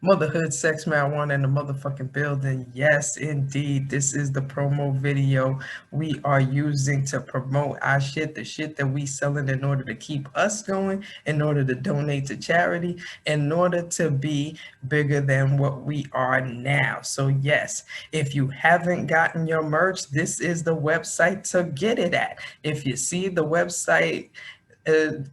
Motherhood, sex, marijuana in the motherfucking building. Yes, indeed. This is the promo video we are using to promote our shit, the shit that we selling in order to keep us going, in order to donate to charity, in order to be bigger than what we are now. So yes, if you haven't gotten your merch, this is the website to get it at. If you see the website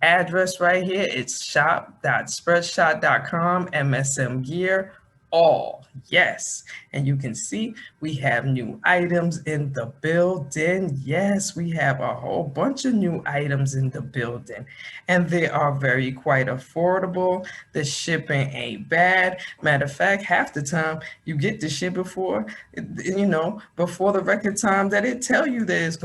address right here, it's shop.spreadshot.com, MSM gear, all. Yes. And you can see we have new items in the building. Yes, we have a whole bunch of new items in the building, and they are very quite affordable. The shipping ain't bad. Matter of fact, half the time you get the shit before the record time that it tell you that it's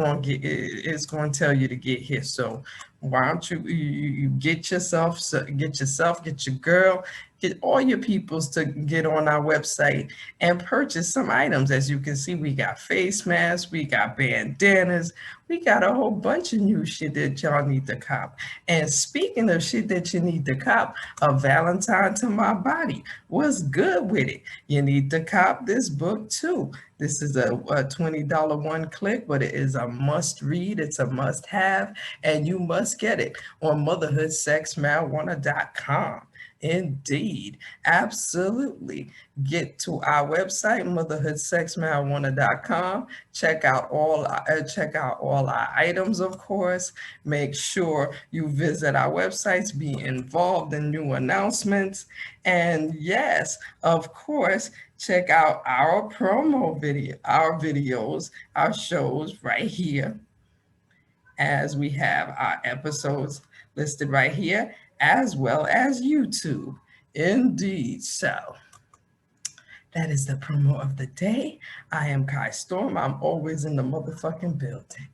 going to tell you to get here. So why don't you get yourself, get your girl, get all your peoples to get on our website and purchase some items. As you can see, we got face masks, we got bandanas, we got a whole bunch of new shit that y'all need to cop. And speaking of shit that you need to cop, a Valentine to my body. What's good with it? You need to cop this book too. This is a $20 one click, but it is a must read. It's a must have, and you must get it on motherhoodsexmarijuana.com. Indeed, absolutely. Get to our website, motherhoodsexmarijuana.com. Check out all our items, of course. Make sure you visit our websites, be involved in new announcements, and yes, of course, check out our promo video, our videos, our shows right here, as we have our episodes listed right here, as well as YouTube. Indeed. So that is the promo of the day. I am Kai Storm. I'm always in the motherfucking building.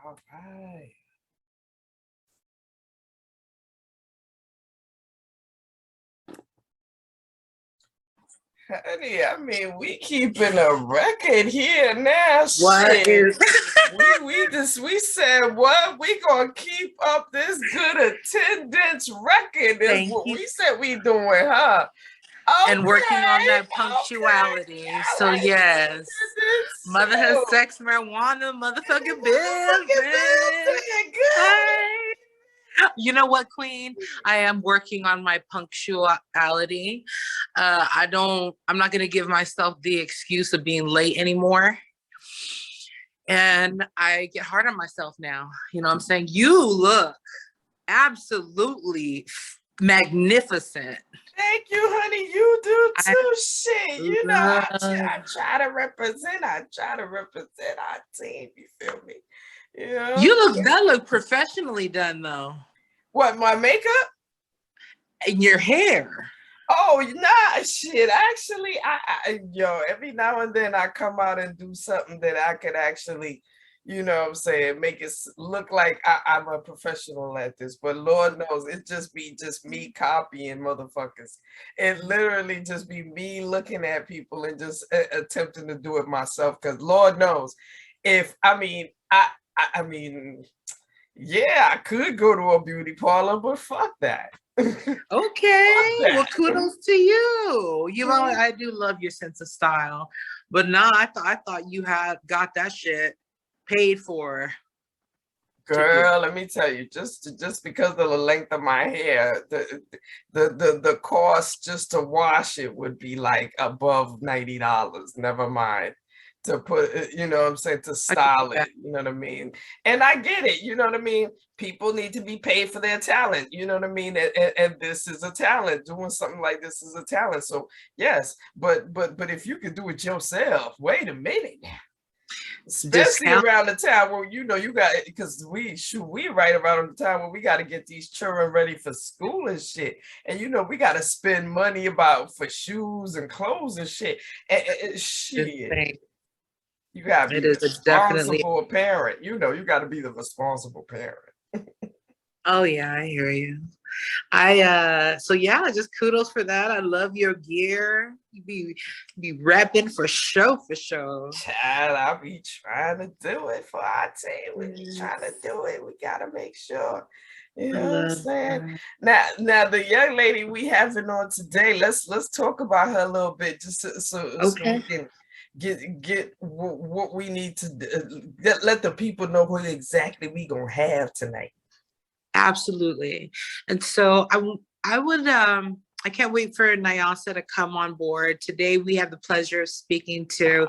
All right. Honey, I mean, we keeping a record here now. What shit. is we said what? We gonna keep up this good attendance record. Is Thank what you. we said we doing, huh? Okay, And working on that punctuality. Okay. So Like yes. Motherhood, so. sex, marijuana, motherfucking building. Hey. You know what, Queen? I am working on my punctuality. I'm not going to give myself the excuse of being late anymore. And I get hard on myself now. You know what I'm saying? You look absolutely magnificent. Thank you, honey. You do too. Shit. You know, I try to represent our team. You feel me? You know? That look professionally done though. What, my makeup? And your hair. Oh, nah, shit. Actually, every now and then I come out and do something that I could actually, you know what I'm saying, make it look like I'm a professional at this. But Lord knows, it just me copying motherfuckers. It literally just be me looking at people and just attempting to do it myself. Because Lord knows, I mean, yeah, I could go to a beauty parlor, but fuck that. Okay, well, kudos to you. You know, I do love your sense of style, but no, I thought you had got that shit paid for. Girl, let me tell you, just because of the length of my hair, the cost just to wash it would be like above $90. Never mind put, you know what I'm saying, to style it, you know what I mean? And I get it, you know what I mean? People need to be paid for their talent, you know what I mean? And this is a talent. Doing something like this is a talent. So yes, but if you could do it yourself, wait a minute now. Especially around the time where, you know, you got, because we right around the time where we got to get these children ready for school and shit, and you know we got to spend money for shoes and clothes and shit, and shit. You got to be a responsible parent. You know, you got to be the responsible parent. Oh yeah, I hear you. So yeah, just kudos for that. I love your gear. You be repping for show. Child, I'll be trying to do it for our team. We be trying to do it. We gotta make sure. You know what I'm saying? Now the young lady we having on today, let's talk about her a little bit, just so we can get what we need to let the people know who exactly we gonna have tonight. Absolutely. And so I can't wait for Nyasa to come on board. Today we have the pleasure of speaking to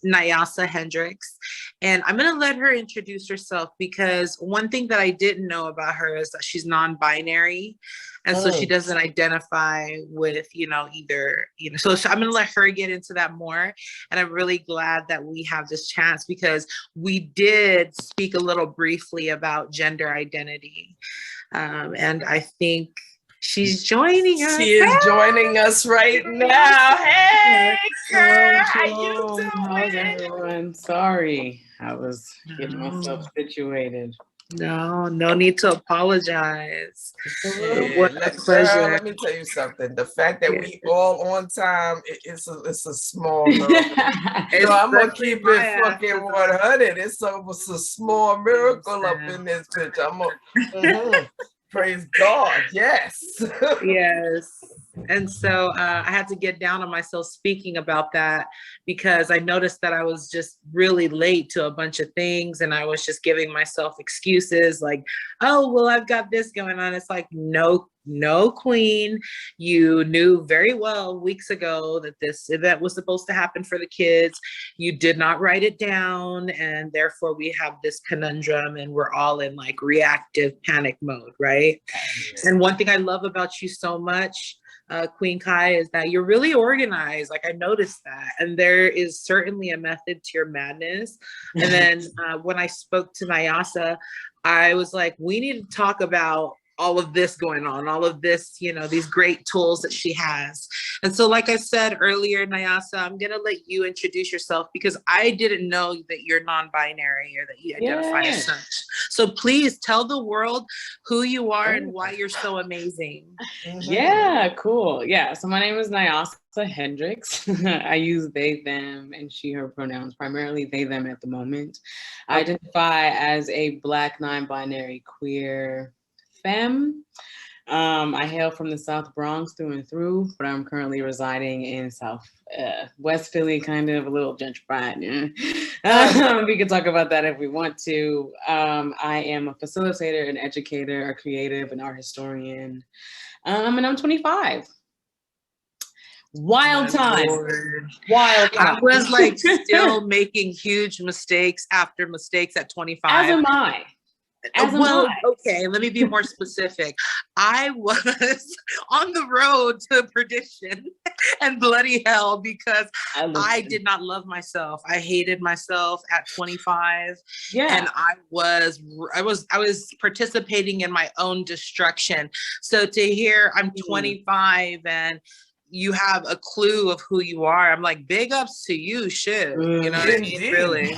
Nyasa Hendrix, and I'm going to let her introduce herself, because one thing that I didn't know about her is that she's non-binary, and so she doesn't identify with, you know, either, you know, so I'm going to let her get into that more. And I'm really glad that we have this chance, because we did speak a little briefly about gender identity, and I think she's joining us. She is joining us right now. Hey, girl, how you doing? How's everyone? Sorry, I was getting myself situated. No need to apologize. What a pleasure. Girl, let me tell you something. The fact that we all on time, it's a small miracle. I'm gonna keep it fucking 100. It's a small miracle up in this bitch. I'm gonna praise God. Yes. Yes. And so I had to get down on myself speaking about that, because I noticed that I was just really late to a bunch of things, and I was just giving myself excuses like, oh, well, I've got this going on. It's like, no, queen. You knew very well weeks ago that this event was supposed to happen for the kids. You did not write it down, and therefore we have this conundrum, and we're all in like reactive panic mode, right? And one thing I love about you so much, Queen Kai, is that you're really organized. Like, I noticed that, and there is certainly a method to your madness. And then when I spoke to Nyasa, I was like, we need to talk about all of this going on, all of this, you know, these great tools that she has. And so, like I said earlier, Nyasa, I'm going to let you introduce yourself, because I didn't know that you're non-binary or that you identify as such. So please tell the world who you are and why you're so amazing. Yeah, cool. Yeah, so my name is Nyasa Hendrix. I use they, them, and she, her pronouns, primarily they, them at the moment. I identify as a Black non-binary queer femme. I hail from the South Bronx through and through, but I'm currently residing in West Philly, kind of a little gentrified. We can talk about that if we want to. I am a facilitator, an educator, a creative, an art historian, and I'm 25. Wild time. I was like still making huge mistakes after mistakes at 25. As am I. Okay, let me be more specific. I was on the road to perdition and bloody hell because I did not love myself. I hated myself at 25. Yeah. And I was participating in my own destruction. So to hear I'm 25 and you have a clue of who you are, I'm like, big ups to you, shit. You know what I mean? Really.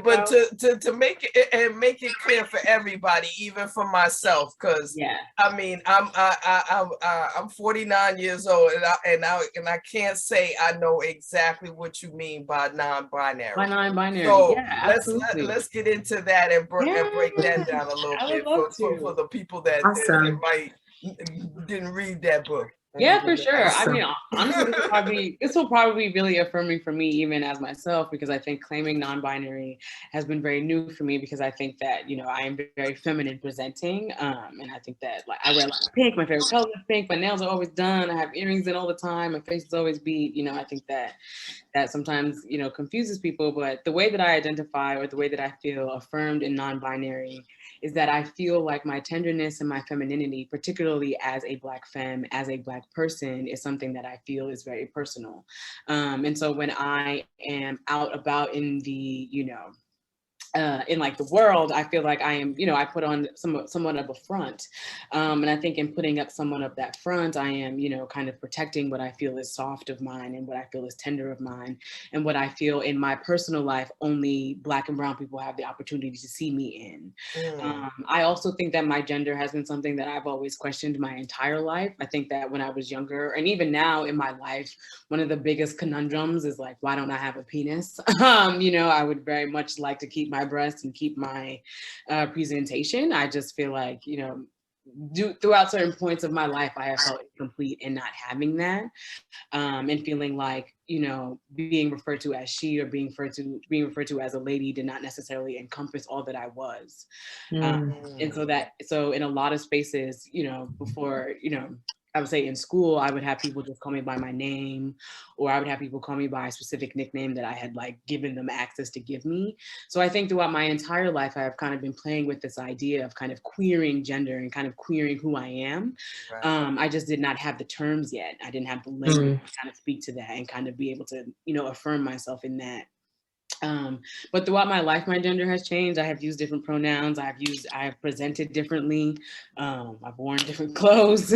but to make it clear for everybody, even for myself, because I mean, I'm 49 years old, and I can't say I know exactly what you mean by non-binary. By non-binary, so let's get into that and break that down a little bit for the people that might didn't read that book. Yeah, for sure. I mean, honestly, this will probably be really affirming for me, even as myself, because I think claiming non-binary has been very new for me, because I think that, you know, I am very feminine presenting. And I think that, like, I wear a lot of pink, my favorite color is pink, my nails are always done, I have earrings in all the time, my face is always beat. You know, I think that sometimes, you know, confuses people, but the way that I identify, or the way that I feel affirmed in non-binary, is that I feel like my tenderness and my femininity, particularly as a Black femme, as a Black person, is something that I feel is very personal. And so when I am out about in the, you know, in like the world, I feel like I am, you know, I put on somewhat of a front. And I think in putting up somewhat of that front, I am, you know, kind of protecting what I feel is soft of mine, and what I feel is tender of mine, and what I feel in my personal life only Black and brown people have the opportunity to see me in. I also think that my gender has been something that I've always questioned my entire life. I think that when I was younger, and even now in my life, one of the biggest conundrums is like, why don't I have a penis? You know, I would very much like to keep my breasts and keep my presentation. I just feel like, you know, throughout certain points of my life, I have felt incomplete in not having that, and feeling like, you know, being referred to as she, or being referred to as a lady, did not necessarily encompass all that I was. And so in a lot of spaces, you know, before, you know, I would say in school, I would have people just call me by my name, or I would have people call me by a specific nickname that I had like given them access to give me. So I think throughout my entire life, I have kind of been playing with this idea of kind of queering gender and kind of queering who I am. Right. I just did not have the terms yet. I didn't have the language to kind of speak to that and kind of be able to, you know, affirm myself in that. But throughout my life, my gender has changed. I have used different pronouns. I have presented differently. I've worn different clothes,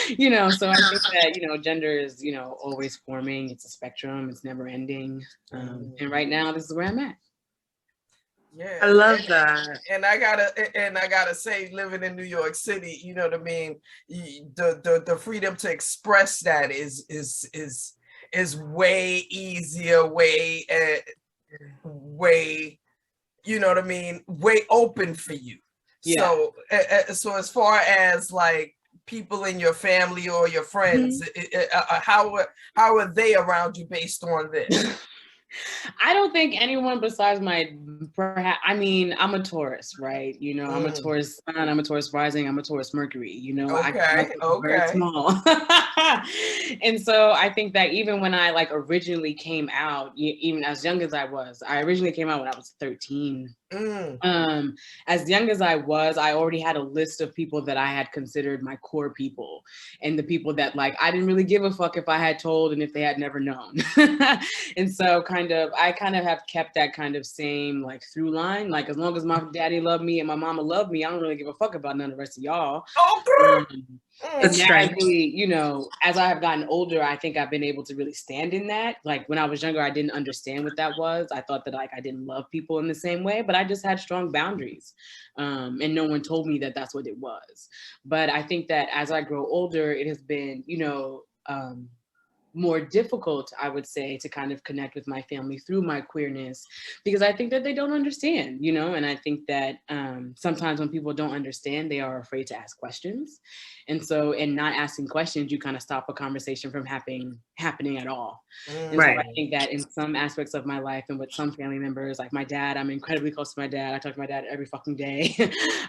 you know, so I think that, you know, gender is, you know, always forming. It's a spectrum. It's never ending. And right now, this is where I'm at. Yeah, I love that. And I gotta say, living in New York City, you know what I mean, the freedom to express that is way easier, way, you know what I mean, way open for you. Yeah. So as far as like people in your family or your friends, how are they around you based on this? I don't think anyone besides I mean, I'm a Taurus, right? You know, I'm a Taurus sun, I'm a Taurus rising, I'm a Taurus Mercury, you know, very small. And so I think that even when I like originally came out, even as young as I originally came out when I was 13. As young as I already had a list of people that I had considered my core people, and the people that like I didn't really give a fuck if I had told and if they had never known. And so I kind of have kept that kind of same like through line. Like as long as my daddy loved me and my mama loved me, I don't really give a fuck about none of the rest of y'all. And naturally, you know, as I have gotten older, I think I've been able to really stand in that. Like when I was younger, I didn't understand what that was. I thought that like I didn't love people in the same way, but I just had strong boundaries. And no one told me that that's what it was. But I think that as I grow older, it has been, you know, more difficult, I would say, to kind of connect with my family through my queerness, because I think that they don't understand, you know, and I think that sometimes when people don't understand, they are afraid to ask questions. And so in not asking questions, you kind of stop a conversation from happening at all. And so I think that in some aspects of my life and with some family members, like my dad, I'm incredibly close to my dad. I talk to my dad every fucking day.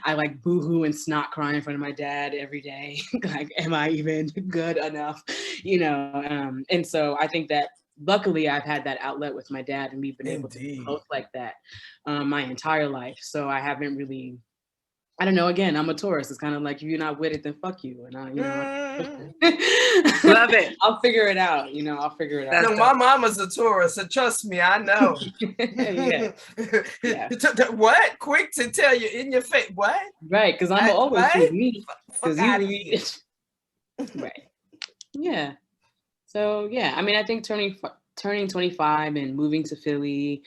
I like boohoo and snot cry in front of my dad every day. Like, am I even good enough? You know, and so I think that luckily I've had that outlet with my dad, and we've been able to be close like that my entire life. So I haven't really, I don't know, again, I'm a Taurus. It's kind of like, if you're not with it, then fuck you. And I, you know, love it. I'll figure it out. You know, I'll figure it out. No, my mama's a Taurus, so trust me, I know. Yeah. What? Quick to tell you in your face. What? Right, because I'm always with me. Because you right. Yeah. So yeah, I mean, I think turning 25 and moving to Philly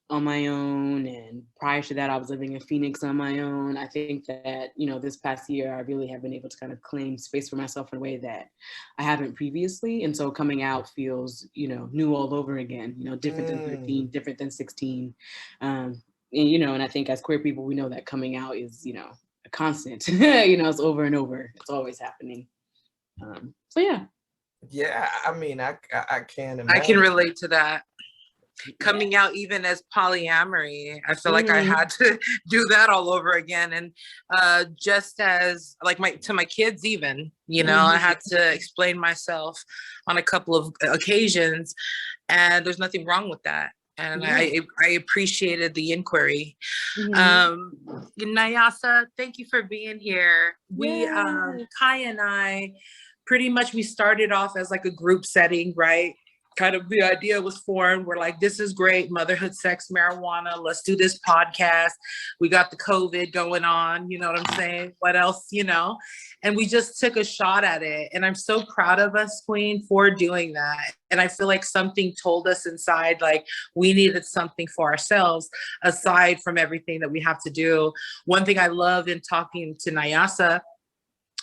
on my own, and prior to that I was living in Phoenix on my own, I think that, you know, this past year I really have been able to kind of claim space for myself in a way that I haven't previously. And so coming out feels, you know, new all over again, you know, different than 13, different than 16. And, you know, and I think as queer people, we know that coming out is, you know, a constant. You know, it's over and over, it's always happening. So yeah, Yeah, I mean, I can't imagine. I can relate to that. Coming out even as polyamory, I feel like I had to do that all over again. And just as like to my kids even, you know, I had to explain myself on a couple of occasions, and there's nothing wrong with that. And I appreciated the inquiry. Nyasa, thank you for being here. We, Kai and I, pretty much we started off as like a group setting, right? Kind of the idea was formed. We're like, this is great. Motherhood, sex, marijuana. Let's do this podcast. We got the COVID going on. You know what I'm saying? What else, you know? And we just took a shot at it. And I'm so proud of us, Queen, for doing that. And I feel like something told us inside, like we needed something for ourselves, aside from everything that we have to do. One thing I love in talking to Nyasa,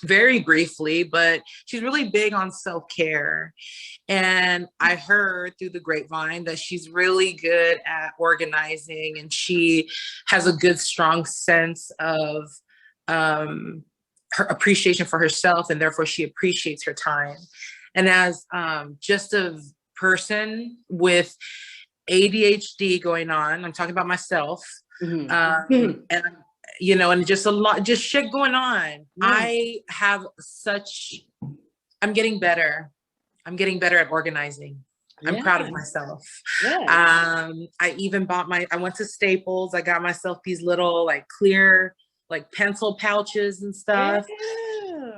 very briefly, but she's really big on self-care. And I heard through the grapevine that she's really good at organizing, and she has a good, strong sense of her appreciation for herself, and therefore she appreciates her time. And as just a person with ADHD going on, I'm talking about myself, and you know, and just a lot, just shit going on. I have I'm getting better. I'm getting better at organizing. I'm proud of myself. I even I went to Staples. I got myself these little like clear, like pencil pouches and stuff.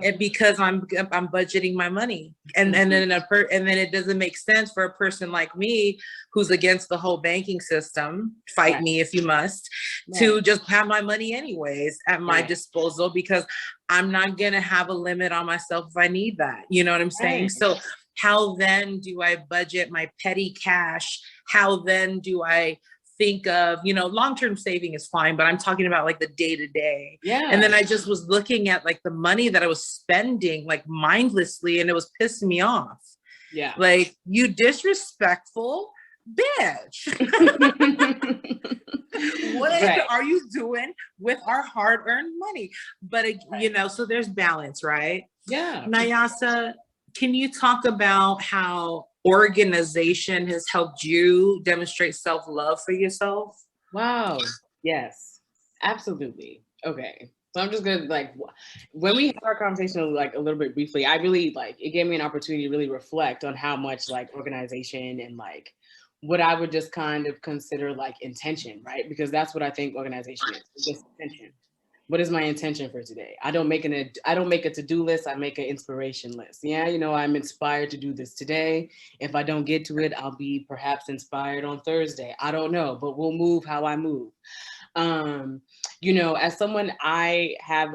And because I'm budgeting my money, and then it doesn't make sense for a person like me who's against the whole banking system, fight me if you must, to just have my money anyways at my disposal, because I'm not gonna have a limit on myself if I need that. You know what I'm saying? So how then do I budget my petty cash? How then do I think of, you know, long-term saving is fine, but I'm talking about like the day-to-day. And then I just was looking at like the money that I was spending like mindlessly, and it was pissing me off. Like, you disrespectful bitch. What are you doing with our hard-earned money? But you know, so there's balance, right? Nyasa, can you talk about how organization has helped you demonstrate self-love for yourself? Wow. Yes, absolutely. Okay. So I'm just gonna like, when we had our conversation like a little bit briefly, I really like, it gave me an opportunity to really reflect on how much like organization and like what I would just kind of consider like intention, right? Because that's what I think organization is, just intention. What is my intention for today? I don't make a to-do list. I make an inspiration list. Yeah, you know, I'm inspired to do this today. If I don't get to it, I'll be perhaps inspired on Thursday. I don't know, but we'll move how I move. You know, as someone, I have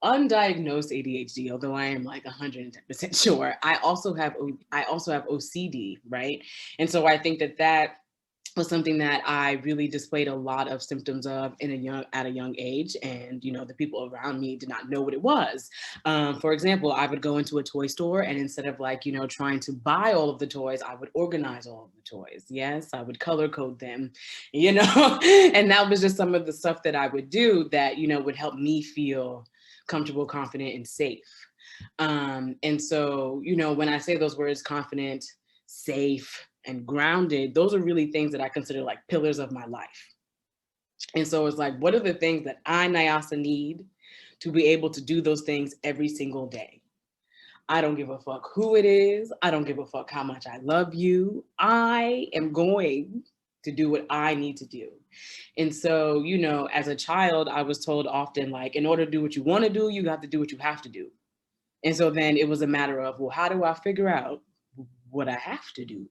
undiagnosed ADHD, although I am like 110% sure. I also have OCD, right? And so I think that was something that I really displayed a lot of symptoms of at a young age. And, you know, the people around me did not know what it was. For example, I would go into a toy store, and instead of like, you know, trying to buy all of the toys, I would organize all of the toys. Yes, I would color code them, you know, and that was just some of the stuff that I would do that, you know, would help me feel comfortable, confident, and safe. And so, you know, when I say those words, confident, safe, and grounded, those are really things that I consider like pillars of my life. And so it's like, what are the things that I, Nyasa, need to be able to do those things every single day? I don't give a fuck who it is. I don't give a fuck how much I love you. I am going to do what I need to do. And so, you know, as a child, I was told often, like, in order to do what you want to do, you have to do what you have to do. And so then it was a matter of, well, how do I figure out what I have to do,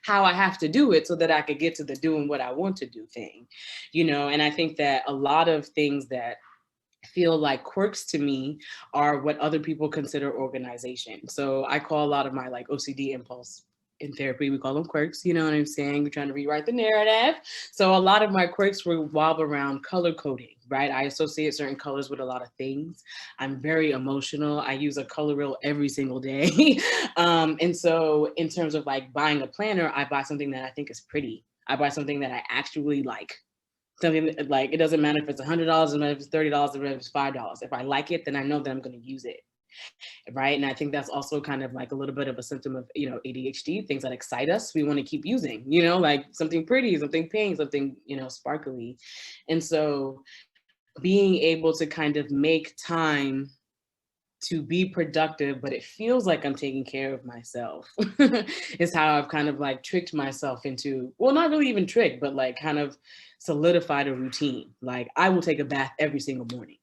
how I have to do it so that I could get to the doing what I want to do thing, you know? And I think that a lot of things that feel like quirks to me are what other people consider organization. So I call a lot of my like OCD impulse in therapy, we call them quirks, you know what I'm saying? We're trying to rewrite the narrative. So a lot of my quirks revolve around color coding, right? I associate certain colors with a lot of things. I'm very emotional. I use a color wheel every single day. And so in terms of like buying a planner, I buy something that I think is pretty. I buy something that I actually like. Something that, like, it doesn't matter if it's $100, if it's $30, if it's $5. If I like it, then I know that I'm going to use it. right? And I think that's also kind of like a little bit of a symptom of, you know, ADHD, things that excite us, we want to keep using, you know, like something pretty, something pink, something, you know, sparkly. And so being able to kind of make time to be productive, but it feels like I'm taking care of myself is how I've kind of like tricked myself into, well, not really even tricked, but like kind of solidified a routine. Like I will take a bath every single morning.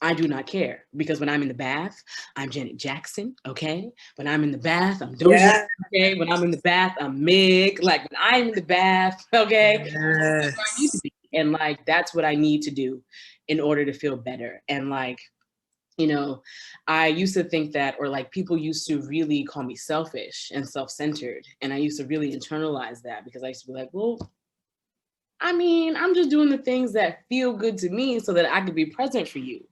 I do not care, because when I'm in the bath, I'm Janet Jackson, okay? When I'm in the bath, I'm Doja, okay? When I'm in the bath, I'm Meg. Like when I'm in the bath, okay? That's where I need to be. And like, that's what I need to do in order to feel better. And like, you know, I used to think that, or like people used to really call me selfish and self-centered. And I used to really internalize that, because I used to be like, well, I mean, I'm just doing the things that feel good to me so that I could be present for you.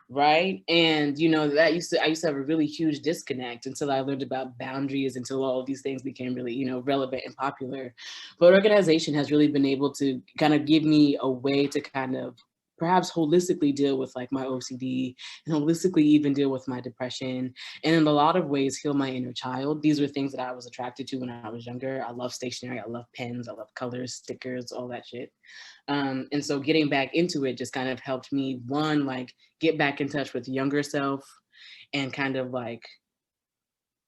Right. And, you know, I used to have a really huge disconnect until I learned about boundaries, until all of these things became really, you know, relevant and popular. But organization has really been able to kind of give me a way to kind of perhaps holistically deal with like my OCD, and holistically even deal with my depression, and in a lot of ways heal my inner child. These were things that I was attracted to when I was younger. I love stationery, I love pens, I love colors, stickers, all that shit. And so getting back into it just kind of helped me, one, like get back in touch with younger self, and kind of like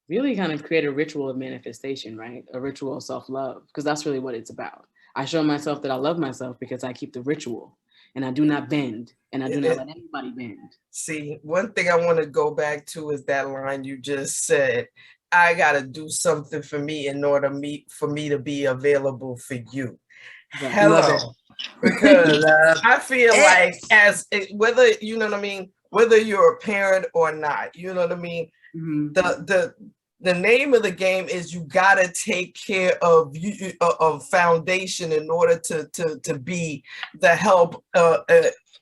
really kind of create a ritual of manifestation, right? A ritual of self-love, because that's really what it's about. I show myself that I love myself because I keep the ritual, and I do not bend, and I do not let anybody bend. See, one thing I want to go back to is that line you just said. I got to do something for me in order for me to be available for you. Right. Hello. Because I feel like whether, you know what I mean, whether you're a parent or not, you know what I mean, the name of the game is you gotta take care of you of foundation in order to be the help,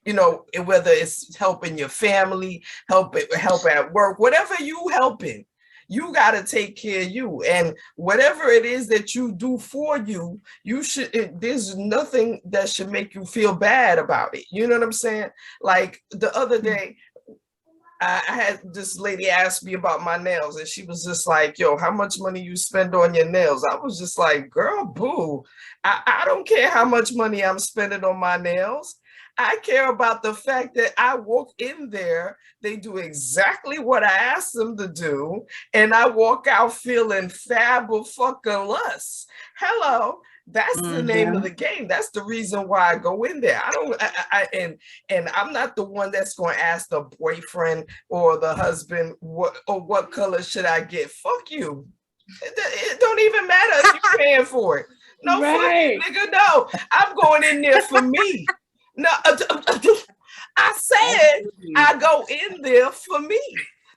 you know, whether it's helping your family, help at work, whatever you helping. You got to take care of you, and whatever it is that you do for you, there's nothing that should make you feel bad about it. You know what I'm saying? Like the other day, I had this lady ask me about my nails, and she was just like, yo, how much money you spend on your nails? I was just like, girl, boo, I don't care how much money I'm spending on my nails. I care about the fact that I walk in there, they do exactly what I asked them to do, and I walk out feeling fabulous. Hello, that's the name of the game. That's the reason why I go in there. And I'm not the one that's going to ask the boyfriend or the husband what color should I get. Fuck you. It don't even matter if you're paying for it. No, right. Fuck you, nigga. No, I'm going in there for me. No, I said I go in there for me.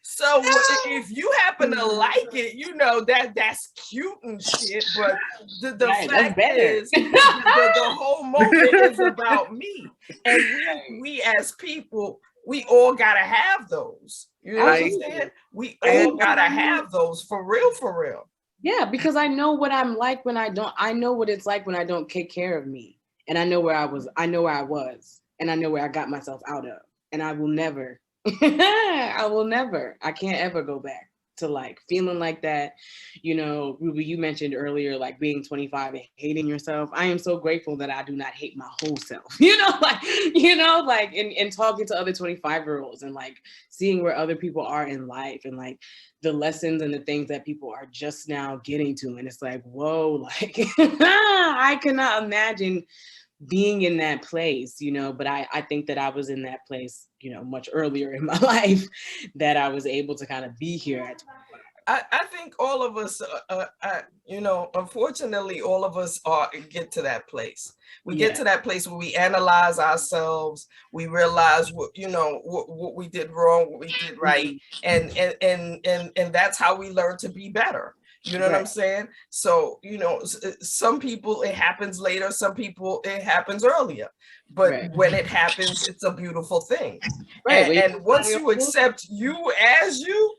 So if you happen to like it, you know, that's cute and shit. But the fact is, the whole moment is about me. And we as people, we all gotta have those. You know what I'm saying? We all gotta have those for real, for real. Yeah, because I know what I'm like when I don't. I know what it's like when I don't take care of me. And I know where I was, and I know where I got myself out of. And I will never, I can't ever go back to like feeling like that. You know, Ruby, you mentioned earlier, like being 25 and hating yourself. I am so grateful that I do not hate my whole self, and talking to other 25-year-olds and like seeing where other people are in life, and like the lessons and the things that people are just now getting to. And it's like, whoa, like I cannot imagine being in that place, you know, but I think that I was in that place, you know, much earlier in my life, that I was able to kind of be here at 25. I think all of us, you know, unfortunately, all of us get to that place. We get to that place where we analyze ourselves. We realize what we did wrong, what we did right, and that's how we learn to be better. You know what I'm saying? So, you know, some people it happens later, some people it happens earlier. But when it happens, it's a beautiful thing. And once you accept you as you,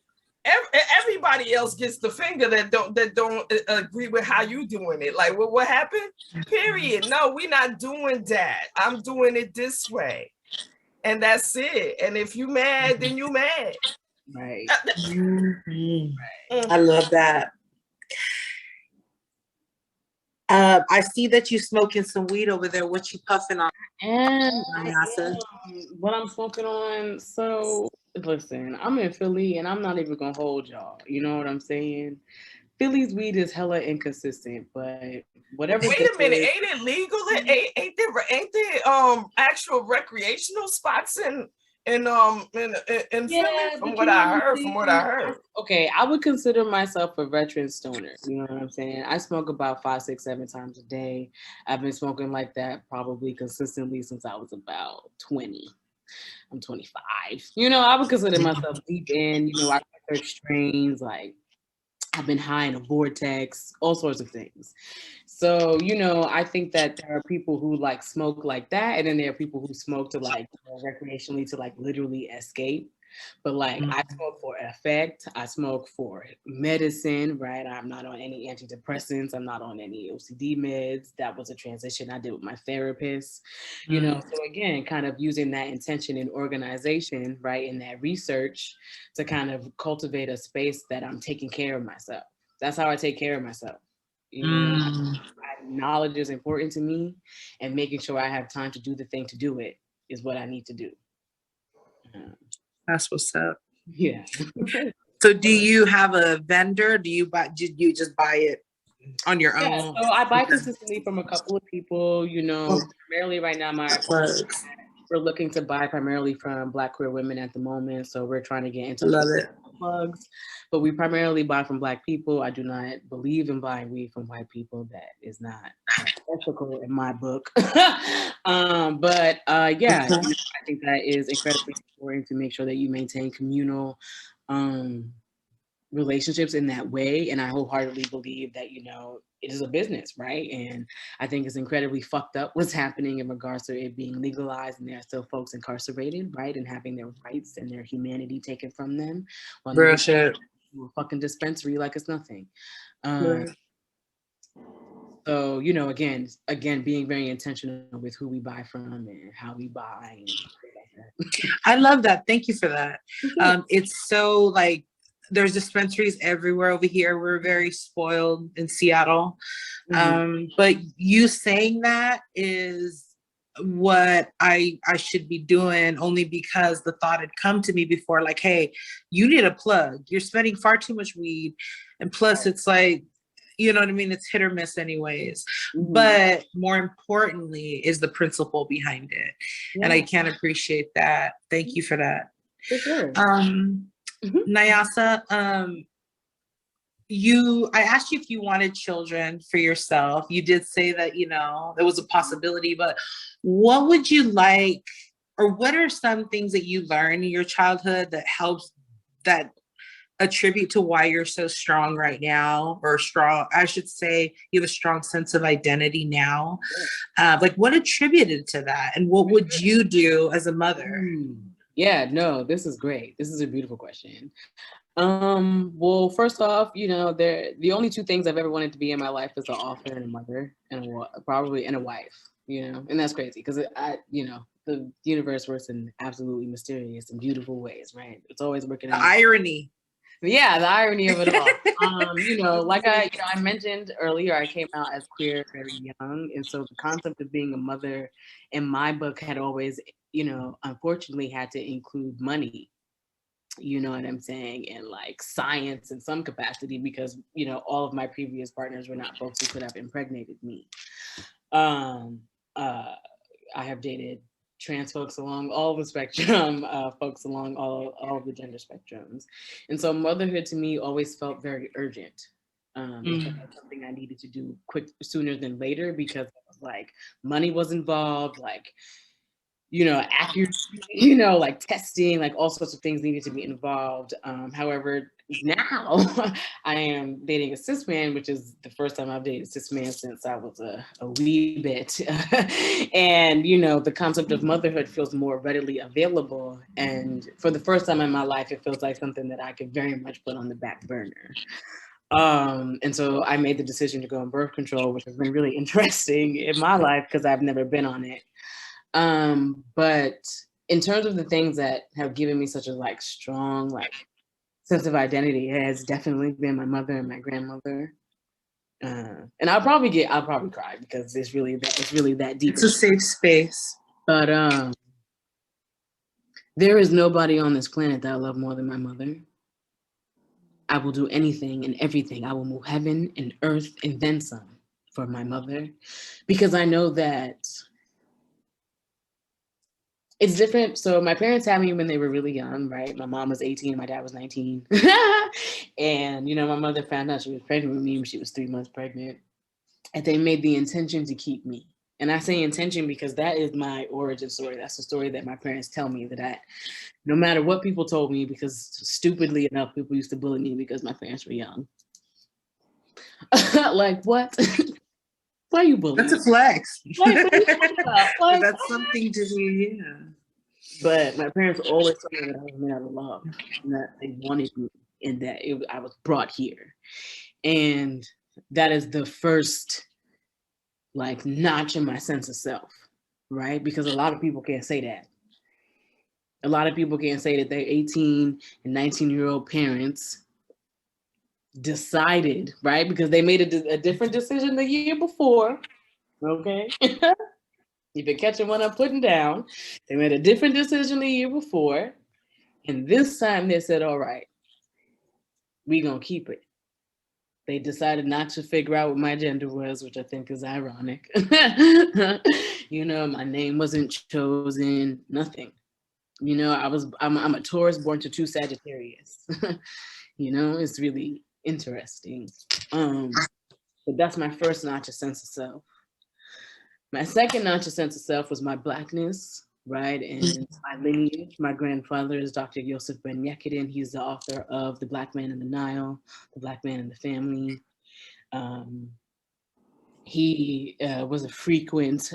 everybody else gets the finger that don't agree with how you doing it. Like, well, what happened? Period. No, we're not doing that. I'm doing it this way. And that's it. And if you mad, then you mad. Right. I love that. I see that you smoking some weed over there. What you puffing on? And Nyasa? what I'm smoking on. So listen, I'm in Philly, and I'm not even gonna hold y'all. You know what I'm saying? Philly's weed is hella inconsistent, but whatever. Wait a minute, ain't it legal? Ain't there actual recreational spots in Philly? From what I heard. Okay, I would consider myself a veteran stoner. You know what I'm saying? I smoke about 5, 6, 7 times a day. I've been smoking like that probably consistently since I was about 20. I'm 25. You know, I would consider myself deep in. You know, I research strains, like I've been high in a vortex, all sorts of things. So, you know, I think that there are people who like smoke like that, and then there are people who smoke to like recreationally to like literally escape. But like I smoke for effect, I smoke for medicine, right? I'm not on any antidepressants, I'm not on any OCD meds. That was a transition I did with my therapist, you know. So again, kind of using that intention and organization, right, in that research to kind of cultivate a space that I'm taking care of myself. That's how I take care of myself. You know, knowledge is important to me, and making sure I have time to do the thing to do it is what I need to do. That's what's up. Yeah. So do you have a vendor? Do you just buy it on your own? So I buy consistently from a couple of people, you know, primarily right now we're looking to buy primarily from Black queer women at the moment. So we're trying to get into plugs, but we primarily buy from Black people. I do not believe in buying weed from white people. That is not ethical in my book. Yeah, I think that is incredibly important to make sure that you maintain communal relationships in that way. And I wholeheartedly believe that, you know, it is a business, right? And I think it's incredibly fucked up what's happening in regards to it being legalized and there are still folks incarcerated, right? And having their rights and their humanity taken from them. Real shit. A fucking dispensary like it's nothing. So, you know, again, being very intentional with who we buy from and how we buy. And like that. I love that. Thank you for that. It's so like, there's dispensaries everywhere over here. We're very spoiled in Seattle. But you saying that is what I should be doing, only because the thought had come to me before, like, hey, you need a plug. You're spending far too much weed. And plus it's like, you know what I mean? It's hit or miss anyways. But more importantly is the principle behind it. And I can appreciate that. Thank you for that. For sure. Nyasa, I asked you if you wanted children for yourself. You did say that, you know, there was a possibility, but what would you like, or what are some things that you learned in your childhood that attribute to why you're so strong right now, or strong, I should say, you have a strong sense of identity now? Like, what attributed to that, and what would you do as a mother? Yeah, no, this is great. This is a beautiful question. Well, first off, you know, the only two things I've ever wanted to be in my life is an author and a mother, and a wife, you know, and that's crazy because you know, the universe works in absolutely mysterious and beautiful ways, right? It's always working out. Irony. Yeah, the irony of it all. You know, like I mentioned earlier, I came out as queer very young, and so the concept of being a mother in my book had always, you know, unfortunately had to include money. You know what I'm saying? And like science in some capacity, because, you know, all of my previous partners were not folks who could have impregnated me. I have dated trans folks along all the spectrum, folks along all the gender spectrums. And so motherhood to me always felt very urgent. Something I needed to do sooner than later, because like money was involved, like, you know, accuracy, you know, like testing, like all sorts of things needed to be involved. However, now I am dating a cis man, which is the first time I've dated a cis man since I was a wee bit. And, you know, the concept of motherhood feels more readily available. And for the first time in my life, it feels like something that I could very much put on the back burner. And so I made the decision to go on birth control, which has been really interesting in my life because I've never been on it. But in terms of the things that have given me such a like strong like sense of identity has definitely been my mother and my grandmother. And I'll probably cry because it's really that deep. It's a safe space. But there is nobody on this planet that I love more than my mother. I will do anything and everything. I will move heaven and earth and then some for my mother, because I know that it's different. So my parents had me when they were really young, right? My mom was 18 and my dad was 19. And, you know, my mother found out she was pregnant with me when she was 3 months pregnant. And they made the intention to keep me. And I say intention because that is my origin story. That's the story that my parents tell me, that no matter what people told me, because stupidly enough, people used to bully me because my parents were young. Like, what? Why are you bullying? That's a flex. Like, That's something to be, yeah. But my parents always told me that I was made out of love, and that they wanted me, and that I was brought here. And that is the first, like, notch in my sense of self, right? Because a lot of people can't say that. A lot of people can't say that their 18 and 19-year-old parents decided, right? Because they made a different decision the year before, okay? You've been catching what I'm putting down. They made a different decision the year before, and this time they said, all right, we're going to keep it. They decided not to figure out what my gender was, which I think is ironic. You know, my name wasn't chosen, nothing. You know, I'm a Taurus born to 2 Sagittarius. You know, it's really interesting. But that's my first notch of sense of self. My second notch of sense of self was my Blackness, right? And my lineage. My grandfather is Dr. Yosef Ben Yekadin. He's the author of The Black Man in the Nile, The Black Man in the Family. He was a frequent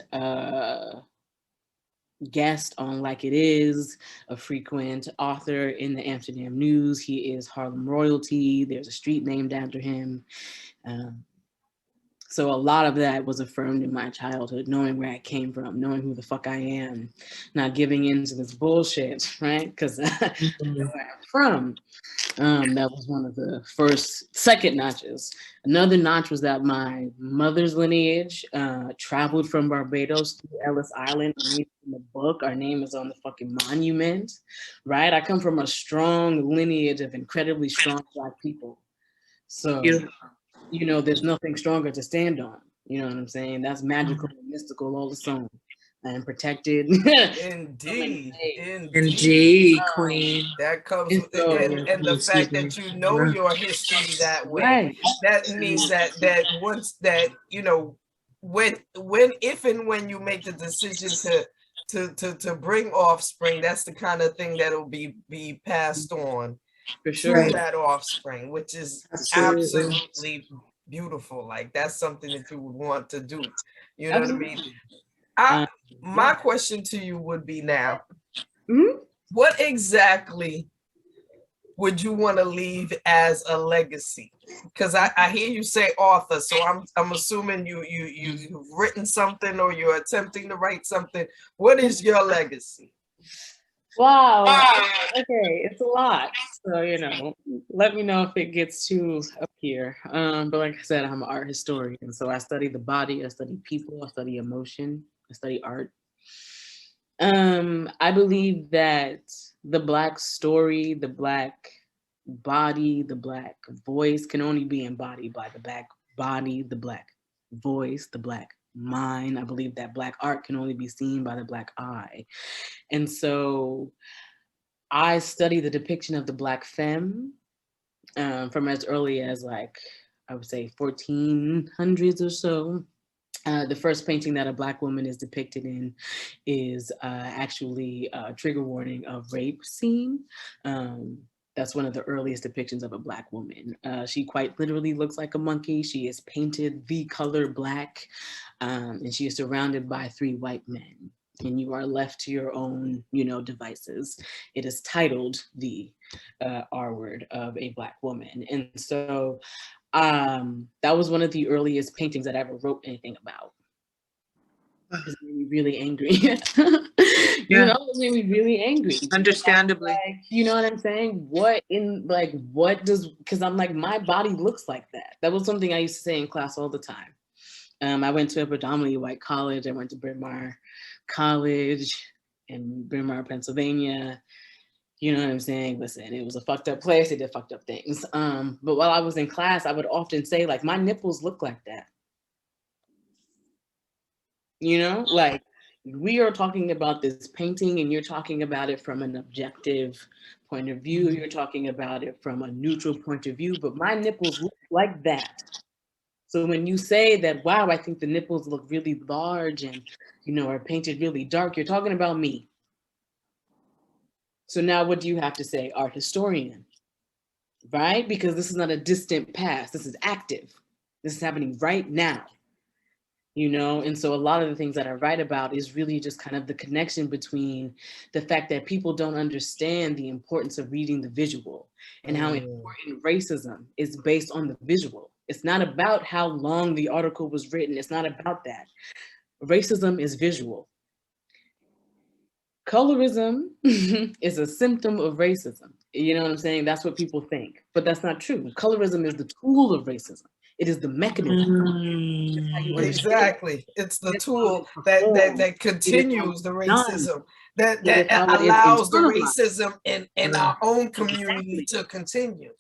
guest on Like It Is, a frequent author in the Amsterdam News. He is Harlem royalty. There's a street named after him. So a lot of that was affirmed in my childhood, knowing where I came from, knowing who the fuck I am, not giving into this bullshit, right? Because I know where I'm from. That was one of the second notches. Another notch was that my mother's lineage traveled from Barbados to Ellis Island. In the book, our name is on the fucking monument, right? I come from a strong lineage of incredibly strong Black people. So, you know, there's nothing stronger to stand on. You know what I'm saying? That's magical and mystical all its own. And protected. Indeed. Queen. That comes with and the fact that you know your history that way. Right. That means that once that, you know, when if and when you make the decision to bring offspring, that's the kind of thing that'll be passed on. For sure. To that offspring, which is absolutely beautiful. Like, that's something that you would want to do. You know what I mean? My question to you would be now, what exactly would you want to leave as a legacy? Because I hear you say author, so I'm assuming you've written something or you're attempting to write something. What is your legacy? Wow. Okay, it's a lot. So, you know, let me know if it gets too up here. But like I said, I'm an art historian. So I study the body, I study people, I study emotion, I study art. I believe that the Black story, the Black body, the Black voice can only be embodied by the Black body, the Black voice, the Black mind. I believe that Black art can only be seen by the Black eye. And so I study the depiction of the Black femme from as early as, like, I would say 1400s or so. The first painting that a Black woman is depicted in is actually a trigger warning of rape scene. That's one of the earliest depictions of a Black woman. She quite literally looks like a monkey. She is painted the color Black, and she is surrounded by 3 white men. And you are left to your own, you know, devices. It is titled the R word of a Black woman. And so that was one of the earliest paintings that I ever wrote anything about. It made me really angry. You know, it made me really angry. Understandably. Like, you know what I'm saying? Because I'm like, my body looks like that. That was something I used to say in class all the time. I went to a predominantly white college. I went to Bryn Mawr College in Bryn Mawr, Pennsylvania. You know what I'm saying? Listen, it was a fucked up place. They did fucked up things. But while I was in class, I would often say, like, my nipples look like that. You know, like, we are talking about this painting and you're talking about it from an objective point of view. You're talking about it from a neutral point of view, but my nipples look like that. So when you say that, wow, I think the nipples look really large and, you know, are painted really dark, you're talking about me. So now what do you have to say, art historian, right? Because this is not a distant past. This is active. This is happening right now. You know, and so a lot of the things that I write about is really just kind of the connection between the fact that people don't understand the importance of reading the visual and how important racism is based on the visual. It's not about how long the article was written. It's not about that. Racism is visual. Colorism is a symptom of racism. You know what I'm saying? That's what people think, but that's not true. Colorism is the tool of racism. It is the mechanism. Exactly. It's the tool that continues the racism, that allows the racism in our own community to continue.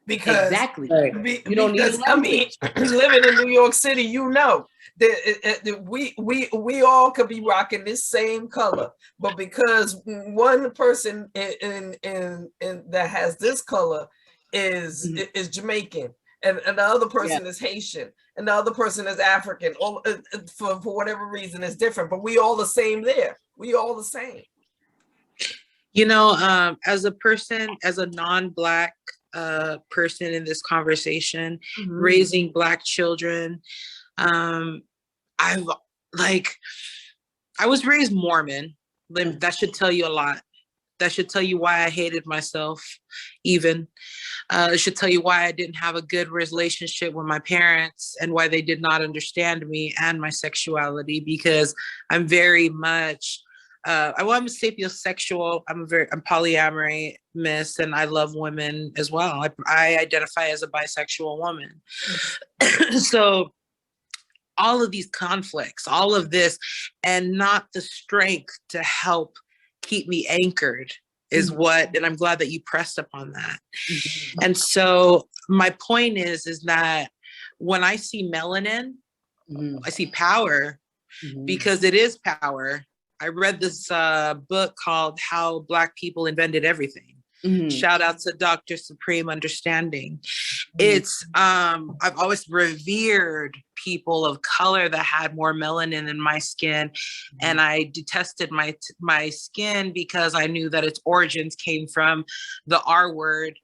Because, because I mean, living in New York City, you know, that we all could be rocking this same color, but because one person in that has this color is Jamaican, and the other person is Haitian, and the other person is African, or for whatever reason it's different, but we all the same there. We all the same. You know, as a person, as a non-Black person in this conversation, raising Black children, I was raised Mormon. That should tell you a lot. That should tell you why I hated myself, even. It should tell you why I didn't have a good relationship with my parents and why they did not understand me and my sexuality, because I'm very much, I'm sapiosexual. I'm polyamorous, and I love women as well. I identify as a bisexual woman. So all of these conflicts, all of this, and not the strength to help keep me anchored is what, and I'm glad that you pressed upon that. And so my point is that when I see melanin, I see power, because it is power. I read this book called How Black People Invented Everything. Shout out to Dr. Supreme Understanding. It's, I've always revered people of color that had more melanin in my skin. And I detested my skin because I knew that its origins came from the R word,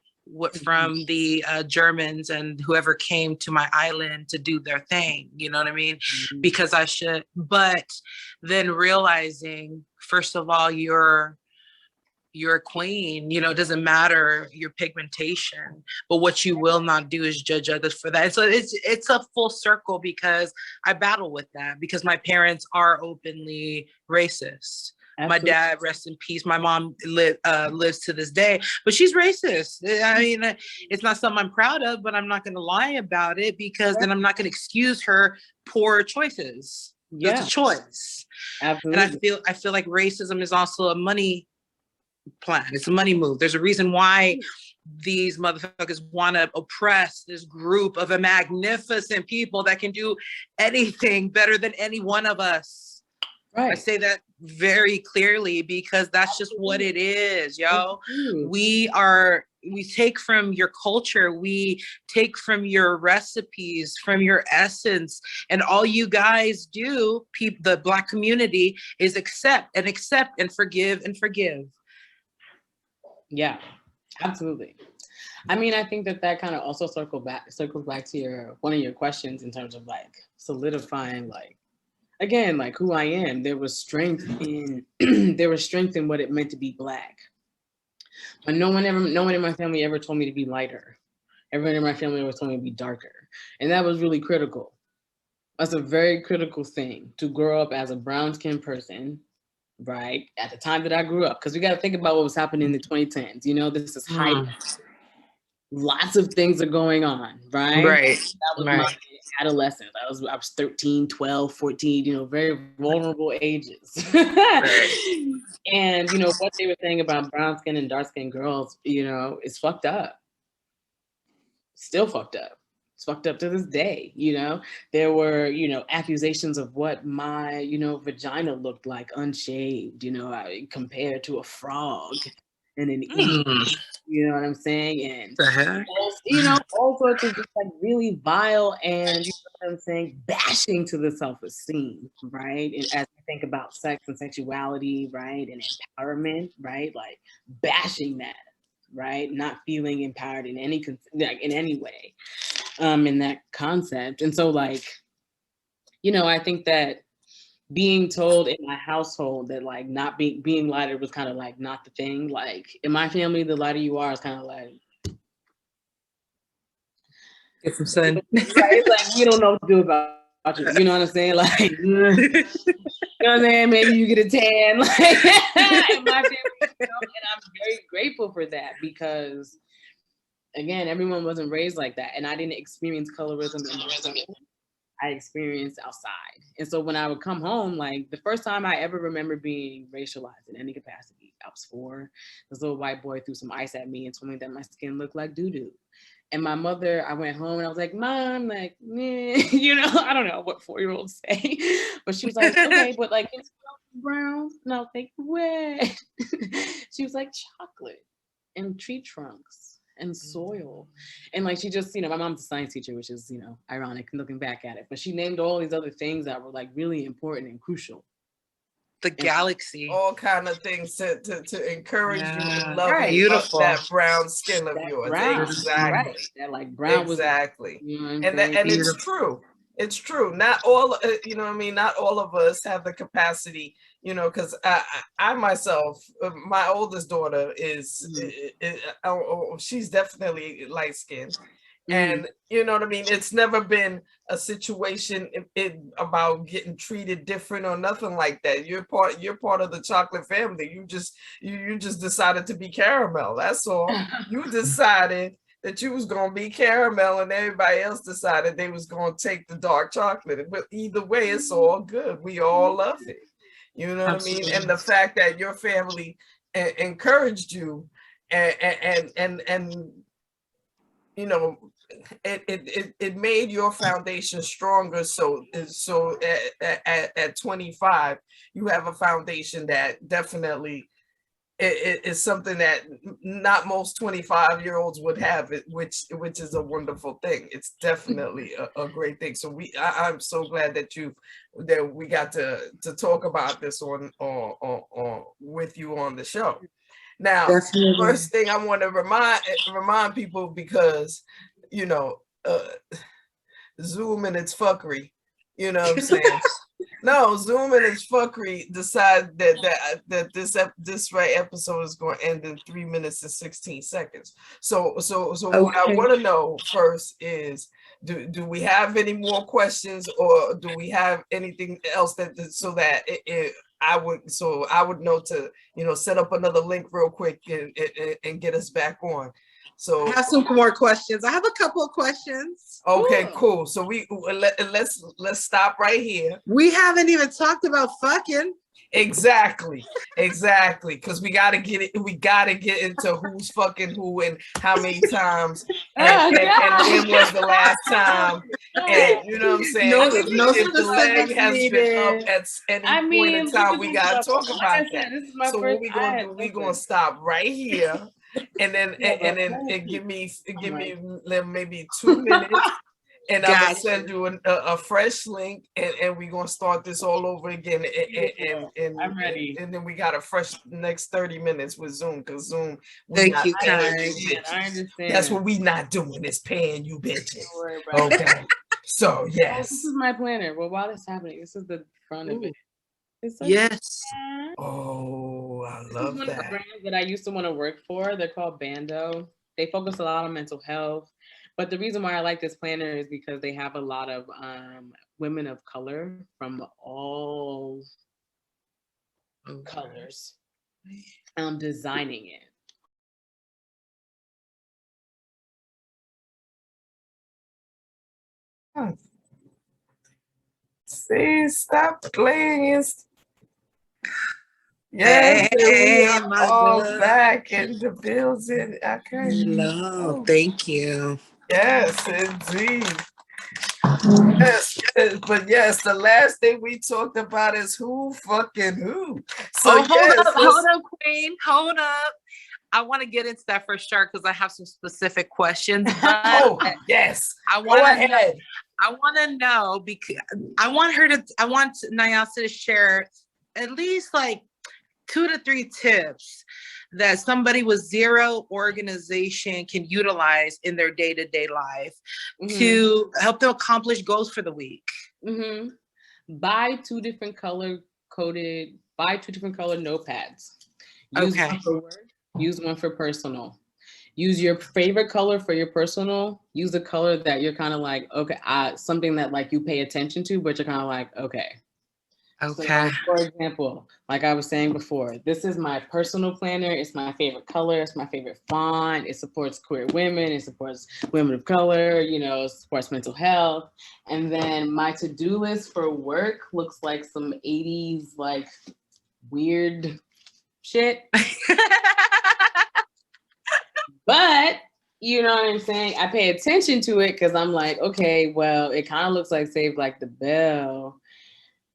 from the Germans and whoever came to my island to do their thing, you know what I mean? Because I should, but then realizing, first of all, you're a queen, you know, it doesn't matter your pigmentation, but what you will not do is judge others for that. So it's a full circle, because I battle with that, because my parents are openly racist. Absolutely. My dad, rest in peace. My mom lives to this day, but she's racist. I mean, it's not something I'm proud of, but I'm not going to lie about it, because then I'm not going to excuse her poor choices. It's a choice. Absolutely. And I feel like racism is also a money plan. It's a money move. There's a reason why these motherfuckers want to oppress this group of a magnificent people that can do anything better than any one of us. Right. I say that very clearly, because that's just what it is, yo. We take from your culture, we take from your recipes, from your essence, and all you guys do, the Black community, is accept and forgive and forgive. Yeah, absolutely. I mean, I think that kind of also circles back to one of your questions in terms of like solidifying, like, again, like who I am. There was strength in what it meant to be Black. But no one in my family ever told me to be lighter. Everyone in my family always told me to be darker. And that was really critical. That's a very critical thing to grow up as a brown-skinned person, right? At the time that I grew up, because we got to think about what was happening in the 2010s. You know, this is hype. Lots of things are going on, right? Right. That was my adolescence. I was 13, 12, 14, you know, very vulnerable ages. And, you know, what they were saying about brown skin and dark skinned girls, you know, is fucked up. Still fucked up. It's fucked up to this day, you know. There were, you know, accusations of what my, you know, vagina looked like unshaved, you know, compared to a frog and an ink. You know what I'm saying? And the heck? You know, all sorts of just like really vile and, you know what I'm saying, bashing to the self-esteem, right? And as we think about sex and sexuality, right, and empowerment, right, like bashing that, right, not feeling empowered in any way, in that concept. And so, like, you know, I think that being told in my household that like not being lighter was kind of like not the thing. Like in my family, the lighter you are is kind of like get some sun. Right? It's like we don't know what to do about you. You know what I'm saying? Like, you know what I'm saying? Maybe you get a tan. Like in my family, you know? And I'm very grateful for that because, again, everyone wasn't raised like that, and I didn't experience colorism in my family. I experienced outside. And so when I would come home, like the first time I ever remember being racialized in any capacity, I was 4. This little white boy threw some ice at me and told me that my skin looked like doo-doo. And my mother, I went home and I was like, Mom, like, meh. You know, I don't know what 4-year-olds say, but she was like, okay, but like, it's brown. No, think red. She was like, chocolate and tree trunks and soil. And like, she just, you know, my mom's a science teacher, which is, you know, ironic looking back at it, but she named all these other things that were like really important and crucial. The galaxy. All kind of things to encourage you and love Right. beautiful that brown skin of that yours. Brown. Exactly. Right. That like brown exactly. Was, you know what I'm and it's true. It's true. Not all, you know what I mean? Not all of us have the capacity, you know, because I myself, my oldest daughter is she's definitely light skinned. And you know what I mean? It's never been a situation about getting treated different or nothing like that. You're part of the chocolate family. You just decided to be caramel. That's all. You decided that you was gonna be caramel, and everybody else decided they was gonna take the dark chocolate. But either way, it's all good. We all love it. You know what I mean? And the fact that your family encouraged you and you know, it made your foundation stronger. So at 25, you have a foundation that definitely is something that not most 25-year-olds would have, which is a wonderful thing. It's definitely a great thing. So I'm so glad that we got to talk about this on with you on the show. Now, definitely. First thing I want to remind people, because you know, Zoom and its fuckery, you know what I'm saying? No, Zoom and its fuckery decide that this right episode is going to end in 3 minutes and 16 seconds. So okay. What I want to know first is, do we have any more questions, or do we have anything else I would know to, you know, set up another link real quick and get us back on. So I have some more questions. I have a couple of questions. Okay, cool. So let's stop right here. We haven't even talked about fucking. Exactly. Because we gotta get into who's fucking who and how many times and when was the last time, and you know what I'm saying? If the leg has been up at any point in time, we gotta talk about that. So what we gonna do? We gonna stop right here. And then give me maybe 2 minutes, and I'm gonna send you a fresh link, and we're gonna start this all over again. And I'm ready. And then we got a fresh next 30 minutes with Zoom, because Zoom. Thank you, guys. I understand. That's what we not doing, is paying you bitches. Okay. So yes. This is my planner. Well, while it's happening, this is the front of it. Yes. Oh, I love one that. of the brands that I used to want to work for. They're called Bando. They focus a lot on mental health, But the reason why I like this planner is because they have a lot of women of color from all colors designing it. See, stop playing. Yes, we are all back in the building. Okay. Hello, thank you. Yes, indeed. Yes, but yes, the last thing we talked about is who fucking who. So hold up, Queen. Hold up. I want to get into that for sure because I have some specific questions. Oh, yes. I want to know because I want Nyasa to share at least like 2 to 3 tips that somebody with zero organization can utilize in their day-to-day life to help them accomplish goals for the week. Buy 2 different color notepads. Use one for work, use one for personal. Use your favorite color for your personal. Use a color that you're kind of like, okay, something that like you pay attention to, but you're kind of like, okay. So, for example, like I was saying before, this is my personal planner. It's my favorite color. It's my favorite font. It supports queer women. It supports women of color. It supports mental health. And then my to-do list for work looks like some 80s like weird shit. But you know what I'm saying? I pay attention to it because I'm like, okay, well, it kind of looks like Save Like the Bell.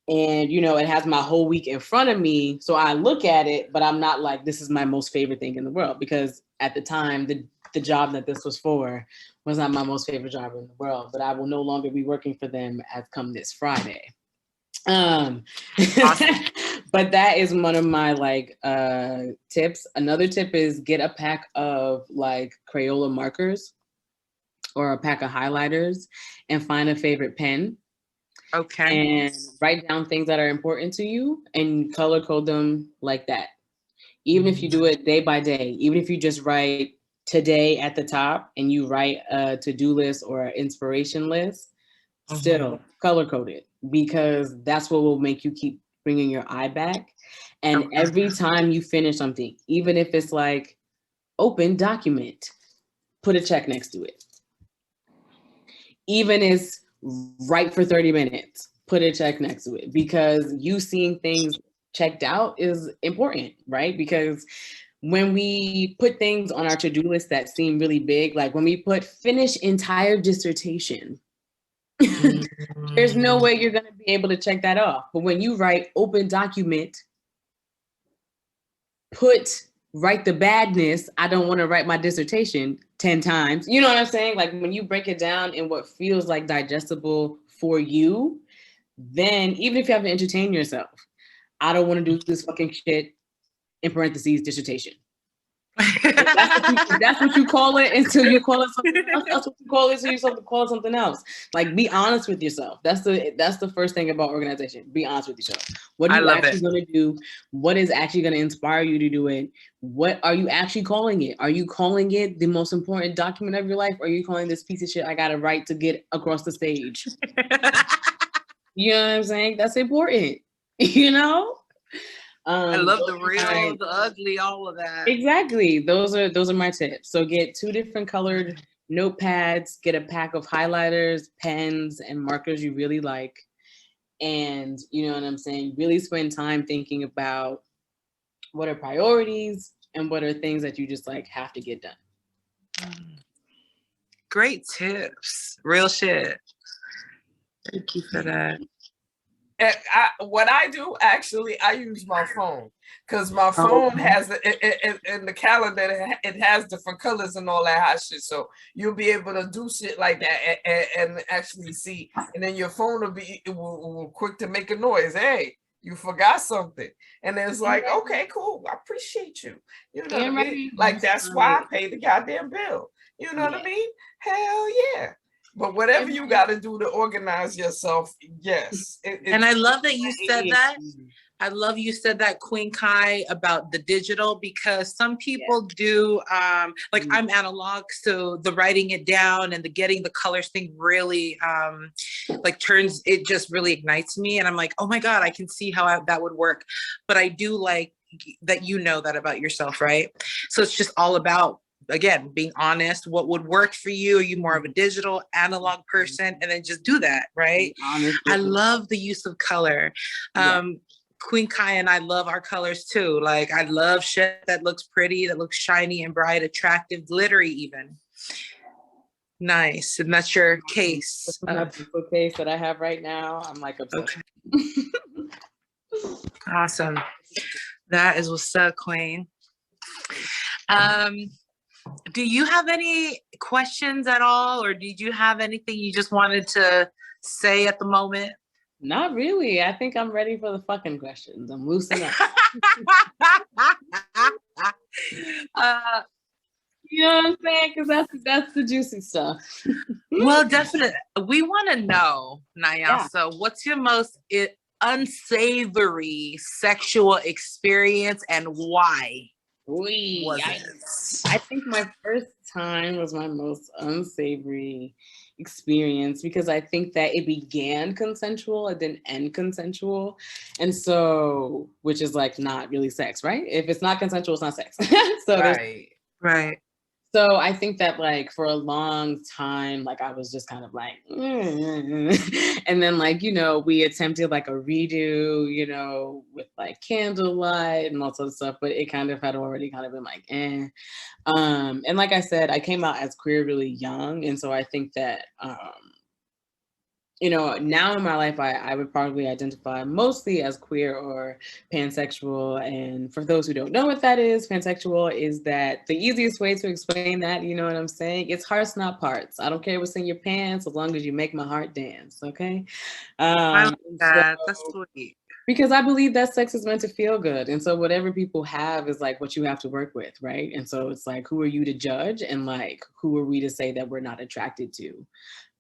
And, it has my whole week in front of me. So I look at it, but I'm not like, this is my most favorite thing in the world. Because at the time, the job that this was for was not my most favorite job in the world. But I will no longer be working for them as come this Friday. Awesome. But that is one of my tips. Another tip is get a pack of Crayola markers or a pack of highlighters and find a favorite pen. And write down things that are important to you and color code them like that. Even if you do it day by day, even if you just write today at the top and you write a to-do list or an inspiration list, still color code it because that's what will make you keep bringing your eye back. And every time you finish something, even if it's like open document, put a check next to it. Even if write for 30 minutes, put a check next to it because you seeing things checked out is important, right? Because when we put things on our to-do list that seem really big, like when we put finish entire dissertation, there's no way you're going to be able to check that off. But when you write open document, write the badness, I don't want to write my dissertation 10 times. You know what I'm saying? Like when you break it down in what feels like digestible for you, then even if you have to entertain yourself, I don't want to do this fucking shit in parentheses dissertation. If that's what you call it until you call it something else. That's what you call it until you call it something else. Like be honest with yourself. That's the first thing about organization. Be honest with yourself. What are you actually going to do? What is actually going to inspire you to do it? What are you actually calling it? Are you calling it the most important document of your life? Or are you calling this piece of shit I got to write to get across the stage? You know what I'm saying? That's important. I love the real, the ugly, all of that. Exactly. Those are my tips. So get 2 different colored notepads, get a pack of highlighters, pens, and markers you really like. And you know what I'm saying? Really spend time thinking about what are priorities and what are things that you just have to get done. Great tips. Real shit. Thank you for that. And what I do, actually, I use my phone because my phone has in the calendar, it has different colors and all that hot shit. So you'll be able to do shit like that and actually see. And then your phone will quick to make a noise. Hey, you forgot something. And it's like, okay, cool. I appreciate you. You know what I mean? Like, that's why I pay the goddamn bill. You know what I mean? Hell yeah. But whatever you got to do to organize yourself, yes. And I love that you said that I love you said that, Queen Kai, about the digital, because some people do, like I'm analog, so the writing it down and the getting the colors thing really like turns, it just really ignites me. And I'm like, oh my God, I can see how that would work. But I do like that you know that about yourself, right? So it's just all about, again, being honest, what would work for you? Are you more of a digital, analog person? And then just do that, right? I love the use of color. Queen Kai and I love our colors too. Like I love shit that looks pretty, that looks shiny and bright, attractive, glittery even. Nice. And that's your case. That's the case that I have right now. I'm like obsessed. Okay. Awesome. That is what's up, Queen. Do you have any questions at all, or did you have anything you just wanted to say at the moment? Not really. I think I'm ready for the fucking questions. I'm loosening up. You know what I'm saying? Because that's the juicy stuff. Well, definitely. We want to know, Nyasa, what's your most unsavory sexual experience and why? I think my first time was my most unsavory experience because I think that it began consensual, it didn't end consensual. And so, which is like not really sex, right? If it's not consensual, it's not sex. So right. So I think that like for a long time, like I was just kind of like, and then like, you know, we attempted like a redo, you know, with like candlelight and all sorts of stuff, but it kind of had already kind of been like, And like I said, I came out as queer really young. And so I think that, you know, now in my life, I would probably identify mostly as queer or pansexual. And for those who don't know what that is, pansexual is that the easiest way to explain that, you know what I'm saying? It's hearts, not parts. I don't care what's in your pants as long as you make my heart dance, okay? I like that. That's sweet. Because I believe that sex is meant to feel good. And so whatever people have is like what you have to work with, right? And so it's like, who are you to judge? And like, who are we to say that we're not attracted to?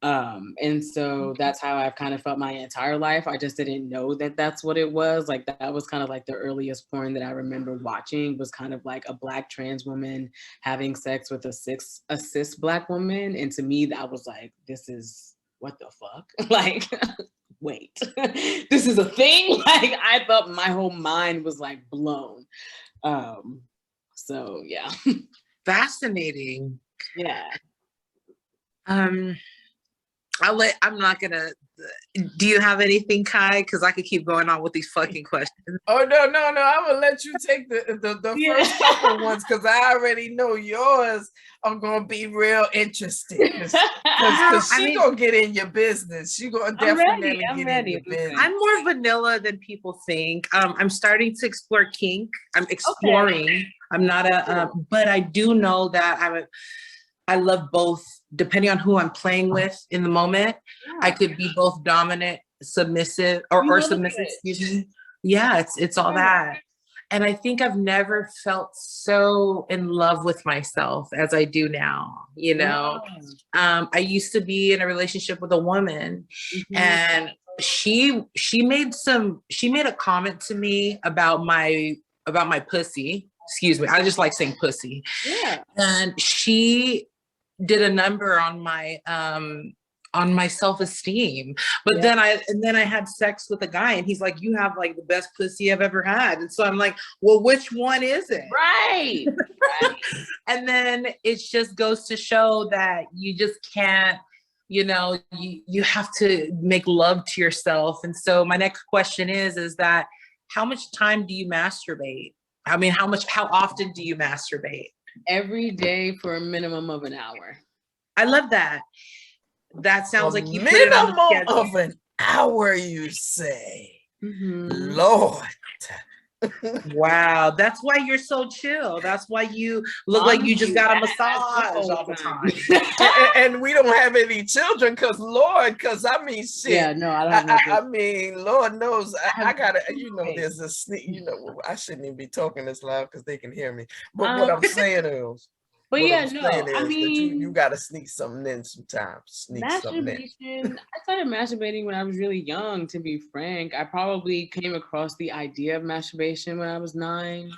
And so that's how I've kind of felt my entire life. I just didn't know that that's what it was. Like that was kind of like the earliest porn that I remember watching was kind of like a Black trans woman having sex with a cis Black woman. And to me, that was like, this is what the fuck? Like, wait, this is a thing? Like I thought my whole mind was like blown. So yeah. Fascinating. Yeah. I'm not gonna. Do you have anything, Kai? Because I could keep going on with these fucking questions. Oh no! I'm gonna let you take the first couple ones because I already know yours are gonna be real interesting. Because she gonna get in your business. She gonna definitely get in your business. I'm more vanilla than people think. I'm starting to explore kink. I'm exploring. Okay. I'm not but I do know that I love both, depending on who I'm playing with in the moment. Yeah. I could be both dominant, submissive, or submissive, excuse me. Yeah, it's all that. And I think I've never felt so in love with myself as I do now, you know. I used to be in a relationship with a woman, and she made a comment to me about my pussy. Excuse me, I just like saying pussy. Yeah. And she did a number on my self-esteem, but then I had sex with a guy and he's like, you have like the best pussy I've ever had. And so I'm like, well, which one is it? Right. And then it just goes to show that you just can't, you know, you have to make love to yourself. And so my next question is that how much time do you masturbate? I mean, how often do you masturbate? Every day for a minimum of an hour. I love that. That sounds like you put it it on the schedule. Of an hour, you say. Lord. Wow, that's why you're so chill. That's why you look like you just got a massage all the time. and we don't have any children because I mean, shit. Yeah, no, I don't have I mean, Lord knows, I gotta, you know, there's a sneak, you know, I shouldn't even be talking this loud because they can hear me. But what I'm saying is, But what yeah, I'm no, saying I is that you mean, gotta sneak something in sometimes. Sneak something in. masturbation, I started masturbating when I was really young, to be frank. I probably came across the idea of masturbation when I was 9.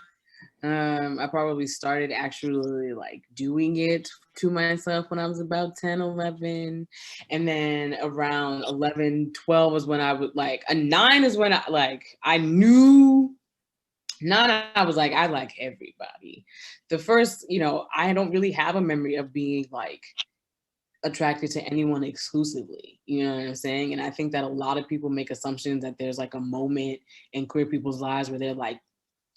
I probably started actually like doing it to myself when I was about 10, 11. And then around 11, 12 was when I would like, a 9 is when I knew. 9, I was like, I like everybody. The first, I don't really have a memory of being like attracted to anyone exclusively. You know what I'm saying? And I think that a lot of people make assumptions that there's like a moment in queer people's lives where they're like,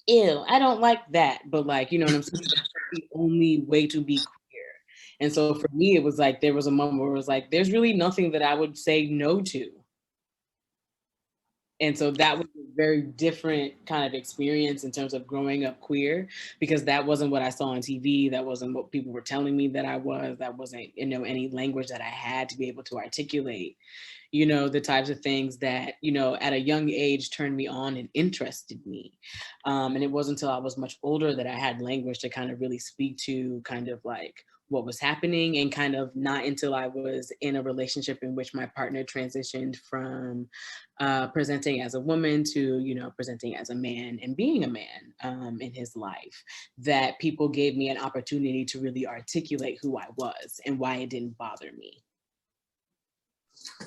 ew, I don't like that. But like, you know what I'm saying? That's the only way to be queer. And so for me, it was like, there was a moment where it was like, there's really nothing that I would say no to. And so that was a very different kind of experience in terms of growing up queer, because that wasn't what I saw on TV. That wasn't what people were telling me that I was. That wasn't, any language that I had to be able to articulate, the types of things that, at a young age turned me on and interested me. And it wasn't until I was much older that I had language to kind of really speak to kind of like what was happening, and kind of not until I was in a relationship in which my partner transitioned from presenting as a woman to, presenting as a man and being a man in his life, that people gave me an opportunity to really articulate who I was and why it didn't bother me.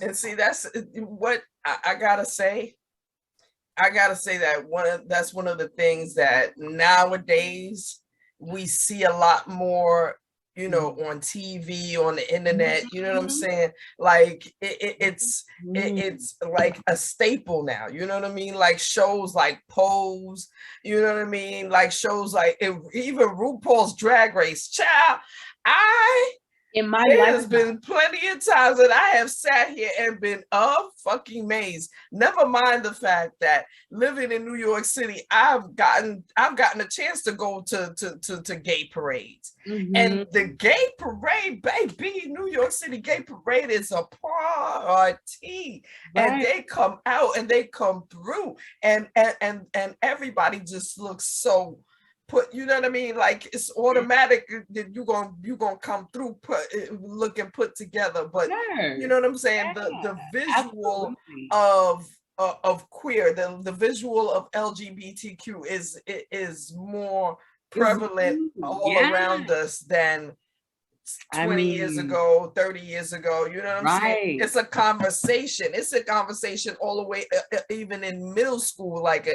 And see, that's what I gotta say. I gotta say that that's one of the things that nowadays we see a lot more, on TV, on the internet. You know what I'm saying? Like it's like a staple now. You know what I mean? Like shows like Pose. You know what I mean? Like shows like even RuPaul's Drag Race. Child, in my there life has been plenty of times that I have sat here and been fucking amazed. Never mind the fact that living in New York City, I've gotten a chance to go to gay parades. Mm-hmm. And the gay parade, baby, New York City gay parade is a party. Right. And they come out and they come through, and everybody just looks so you know what I mean? Like it's automatic that you're gonna come through looking put together. But sure. You know what I'm saying? Yeah. The visual of queer, the visual of LGBTQ is more prevalent all around us than 20 years ago, 30 years ago. You know what I'm saying? It's a conversation. It's a conversation all the way, even in middle school, like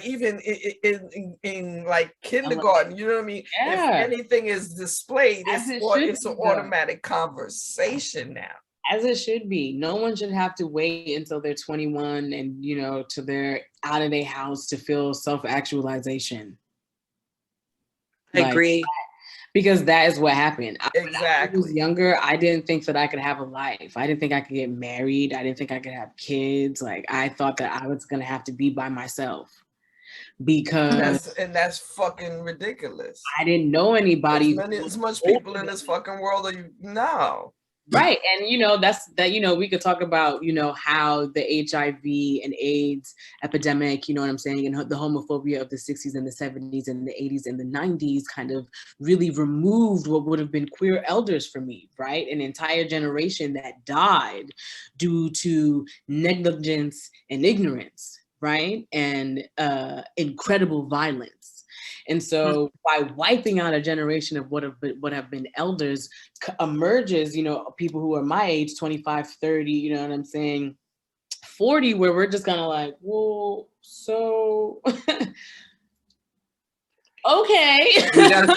even in like kindergarten. You know what I mean? Yeah. If anything is displayed, it's an automatic conversation now. As it should be. No one should have to wait until they're 21 and till they're out of their house to feel self-actualization. I agree. Because that is what happened. Exactly. When I was younger, I didn't think that I could have a life. I didn't think I could get married. I didn't think I could have kids. Like I thought that I was gonna have to be by myself. Because that's fucking ridiculous. I didn't know anybody. As much people in this fucking world are you now. Right. And that's that, we could talk about, how the HIV and AIDS epidemic, you know what I'm saying, and the homophobia of the 60s and the 70s and the 80s and the 90s kind of really removed what would have been queer elders for me, right? An entire generation that died due to negligence and ignorance, right? And incredible violence. And so by wiping out a generation of what have been elders emerges, people who are my age, 25, 30, you know what I'm saying, 40, where we're just kind of like, well, so, okay. We got to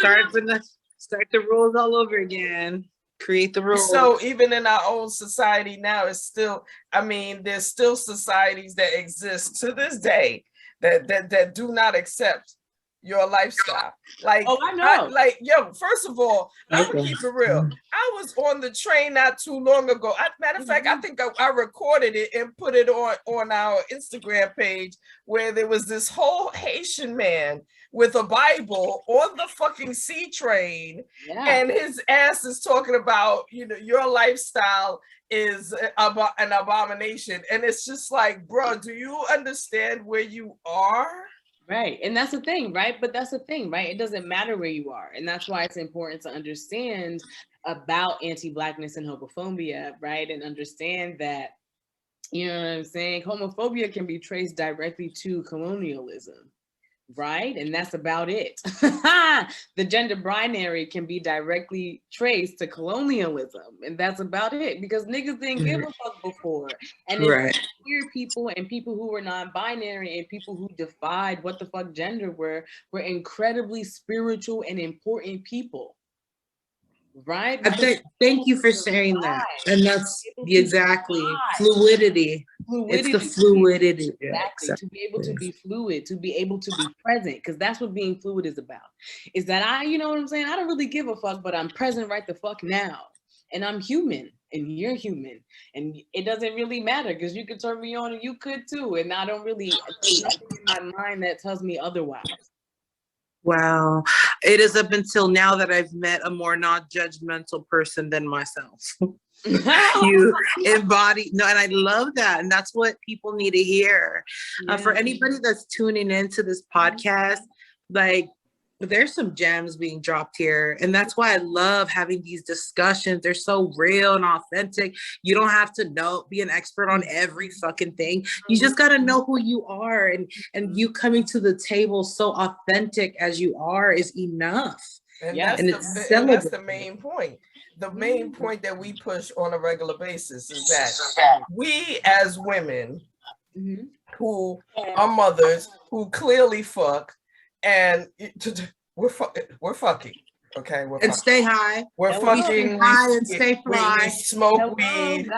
start the rules all over again. Create the rules. So even in our own society now, it's still, there's still societies that exist to this day that do not accept your lifestyle. Like, oh, I know. First of all, I'm gonna keep it real. I was on the train not too long ago. Matter of fact, I think I recorded it and put it on our Instagram page, where there was this whole Haitian man with a Bible on the fucking C train, and his ass is talking about, your lifestyle is an abomination. And it's just like, bro, do you understand where you are? Right. And that's the thing, right? But that's the thing, right? It doesn't matter where you are. And that's why it's important to understand about anti-Blackness and homophobia, right? And understand that, you know what I'm saying? Homophobia can be traced directly to colonialism. Right? And that's about it. The gender binary can be directly traced to colonialism. And that's about it. Because niggas didn't give a fuck before. And it's queer people and people who were non-binary and people who defied what the fuck gender were incredibly spiritual and important people. Right? Thank you for sharing that. And that's exactly fluidity. It's the fluidity. Exactly. To be able to be fluid, to be able to be present, because that's what being fluid is about. Is that you know what I'm saying? I don't really give a fuck, but I'm present right the fuck now. And I'm human and you're human. And it doesn't really matter because you could turn me on and you could too. And I don't really, there's nothing in my mind that tells me otherwise. Wow. It is up until now that I've met a more non-judgmental person than myself. You embody, no, and I love that. And that's what people need to hear. For anybody that's tuning into this podcast, like, there's some gems being dropped here. And that's why I love having these discussions. They're so real and authentic. You don't have to be an expert on every fucking thing. You just got to know who you are. And you coming to the table so authentic as you are is enough. And that's the main point. The main point that we push on a regular basis is that we as women who are mothers, who clearly fuck, and we're fucking, okay? Stay high. We're fucking high and stay fly. We smoke weed.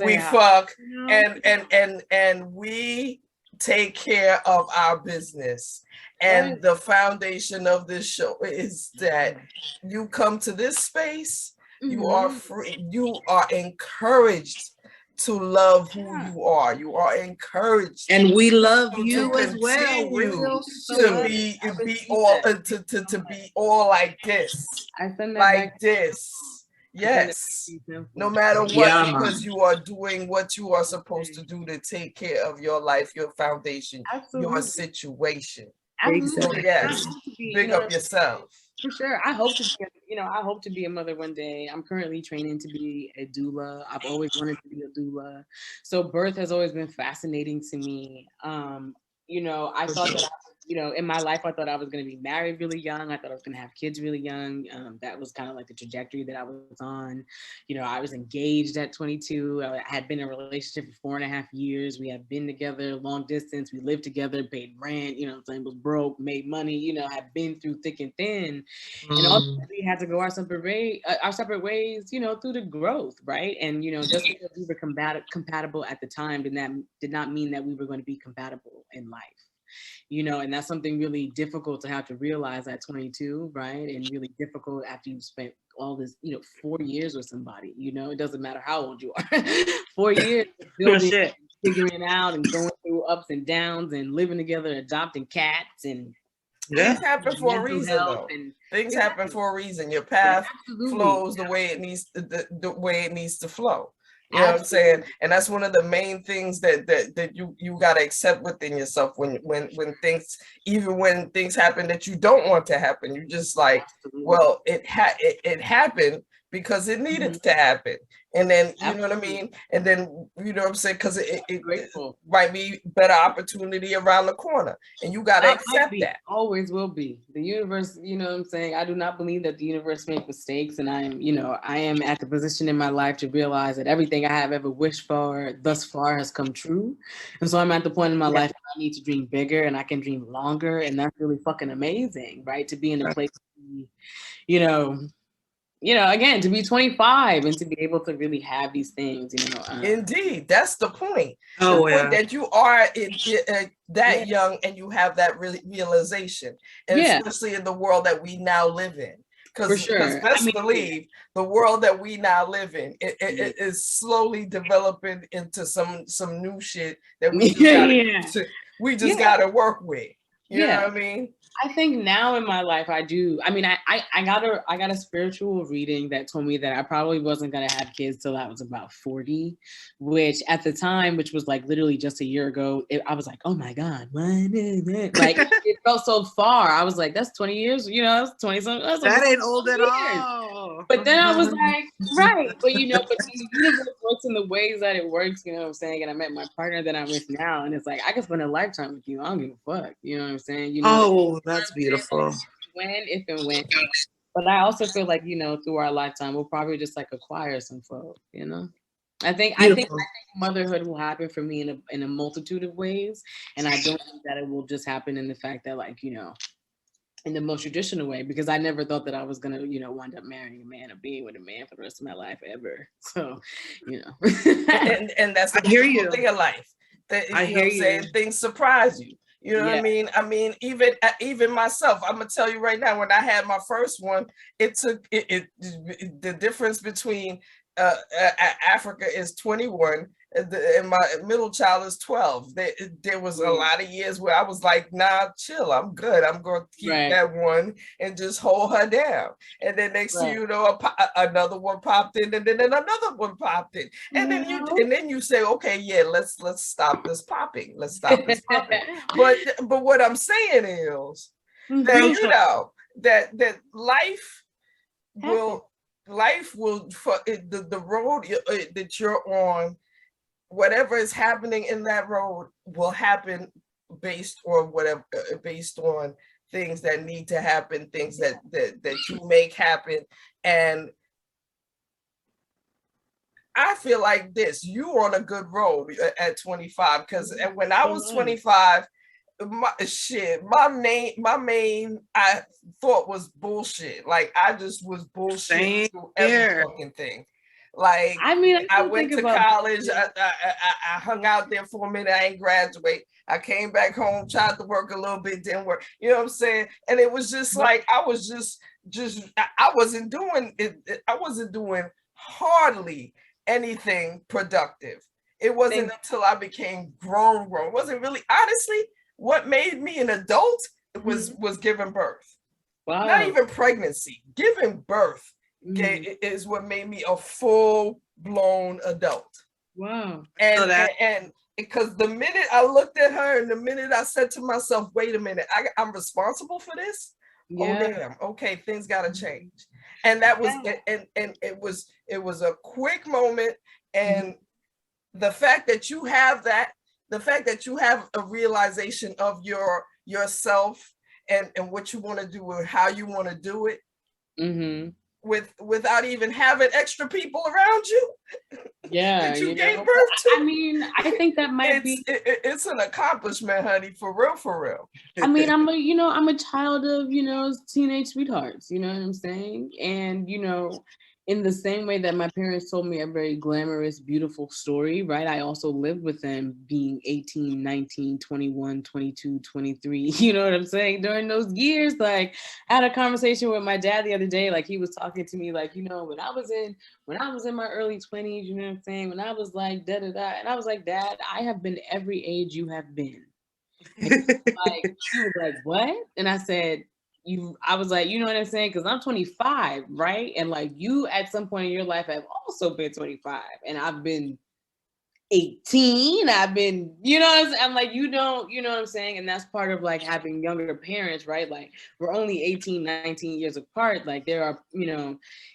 We fuck, and we take care of our business. And the foundation of this show is that you come to this space, you are free, you are encouraged to love who you are. You are encouraged, and we love you as well. To be all like this, Yes, no matter what, because you are doing what you are supposed to do to take care of your life, your foundation, your situation. So yes, big up yourself. For sure. I hope to be a mother one day. I'm currently training to be a doula. I've always wanted to be a doula. So birth has always been fascinating to me. I thought that in my life, I thought I was going to be married really young. I thought I was going to have kids really young. That was kind of like the trajectory that I was on. I was engaged at 22. I had been in a relationship for 4.5 years. We had been together long distance. We lived together, paid rent, was broke, made money, had been through thick and thin. And ultimately had to go our separate ways, through the growth, right? And, just because we were compatible at the time did not mean that we were going to be compatible in life. And that's something really difficult to have to realize at 22, right? And really difficult after you've spent all this, 4 years with somebody, it doesn't matter how old you are. 4 years building, figuring out and going through ups and downs and living together, adopting cats and things happen for a reason, though. Things happen for a reason. Your path flows the way it needs the way it needs to flow. You know what I'm saying? And that's one of the main things that you got to accept within yourself when things happen that you don't want to happen. You just like, well, it happened because it needed to happen. And then, you know what I mean? And then, you know what I'm saying? Because it might be better opportunity around the corner. And you got to accept that. Always will be. The universe, you know what I'm saying? I do not believe that the universe makes mistakes. And I am at the position in my life to realize that everything I have ever wished for thus far has come true. And so I'm at the point in my life where I need to dream bigger and I can dream longer. And that's really fucking amazing, right? To be in a place, again, to be 25 and to be able to really have these things, Indeed, that's the point. Point that you are that young and you have that realization, and especially in the world that we now live in. Because best believe the world that we now live in, it is slowly developing into some new shit that we just gotta work with. You know what I mean? I think now in my life I do. I mean, I got a spiritual reading that told me that I probably wasn't gonna have kids till I was about 40, which at the time, which was like literally just a year ago, I was like, oh my God, what? Like it felt so far. I was like, that's 20 years, you know, that's 20 something. That ain't old at all. But then I was like, right. But you know, but the universe works in the ways that it works, you know what I'm saying? And I met my partner that I'm with now, and it's like I can spend a lifetime with you. I don't give a fuck. You know what I'm saying? You know, oh, that's beautiful. When, if and when. But I also feel like, you know, through our lifetime, we'll probably just like acquire some folk, you know. I think motherhood will happen for me in a multitude of ways. And I don't think that it will just happen in the fact that, like, you know, in the most traditional way, because I never thought that I was gonna, you know, wind up marrying a man or being with a man for the rest of my life ever. So, you know. and that's the thing of life. That, I hear you saying things surprise you. You know what I mean? I mean, even myself, I'm gonna tell you right now, when I had my first one, it took the difference between Africa is 21 and my middle child is 12. There was a lot of years where I was like, nah, chill, I'm good. I'm going to keep that one and just hold her down. And then next thing you know, another one popped in, and then another one popped in. And then you say, okay, yeah, let's stop this popping. Let's stop this popping. But what I'm saying is that, you know, that life will the road that you're on, whatever is happening in that road will happen based on things that need to happen, things that you make happen. And I feel like you're on a good road at 25, because when I was 25, my main I thought was bullshit. Like I just was bullshit through every fucking thing. Like, I mean, I went to college. I hung out there for a minute. I ain't graduate. I came back home, tried to work a little bit, didn't work. You know what I'm saying? And it was just like I was I wasn't doing it. I wasn't doing hardly anything productive. It wasn't until I became grown. It wasn't really, honestly, what made me an adult was giving birth. Wow. Not even pregnancy. Giving birth is what made me a full-blown adult. Wow. And because the minute I looked at her and the minute I said to myself, wait a minute, I'm responsible for this? Yeah. Oh, damn. Okay, things got to change. And that was, and it was a quick moment. And the fact that you have a realization of yourself and what you want to do or how you want to do it, without even having extra people around you. Yeah, that you gave birth to. I mean, I think that might be. It's an accomplishment, honey, for real, for real. I mean, I'm a child of, teenage sweethearts. You know what I'm saying? And in the same way that my parents told me a very glamorous, beautiful story, right? I also lived with them being 18, 19, 21, 22, 23. You know what I'm saying? During those years, like I had a conversation with my dad the other day, like he was talking to me like, when I was in my early 20s, you know what I'm saying? When I was like, da-da-da. And I was like, Dad, I have been every age you have been. And he was like, what? And I said, I was like, you know what I'm saying? Because I'm 25, right? And like you at some point in your life have also been 25. And I've been 18. I've been, I'm like, you don't, you know what I'm saying? And that's part of like having younger parents, right? Like we're only 18, 19 years apart. Like there are,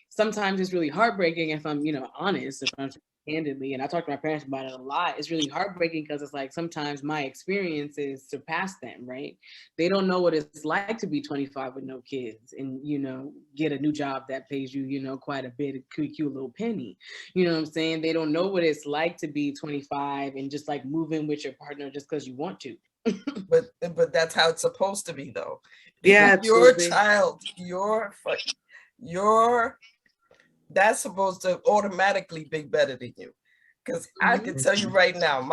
sometimes it's really heartbreaking if I'm, honest, if I'm candidly, and I talk to my parents about it a lot. It's really heartbreaking because it's like sometimes my experiences surpass them, right? They don't know what it's like to be 25 with no kids and, get a new job that pays you, quite a bit, a cute little penny. You know what I'm saying? They don't know what it's like to be 25 and just like move in with your partner just because you want to. but that's how it's supposed to be, though. Yeah, your child, that's supposed to automatically be better than you. Because I can tell you right now,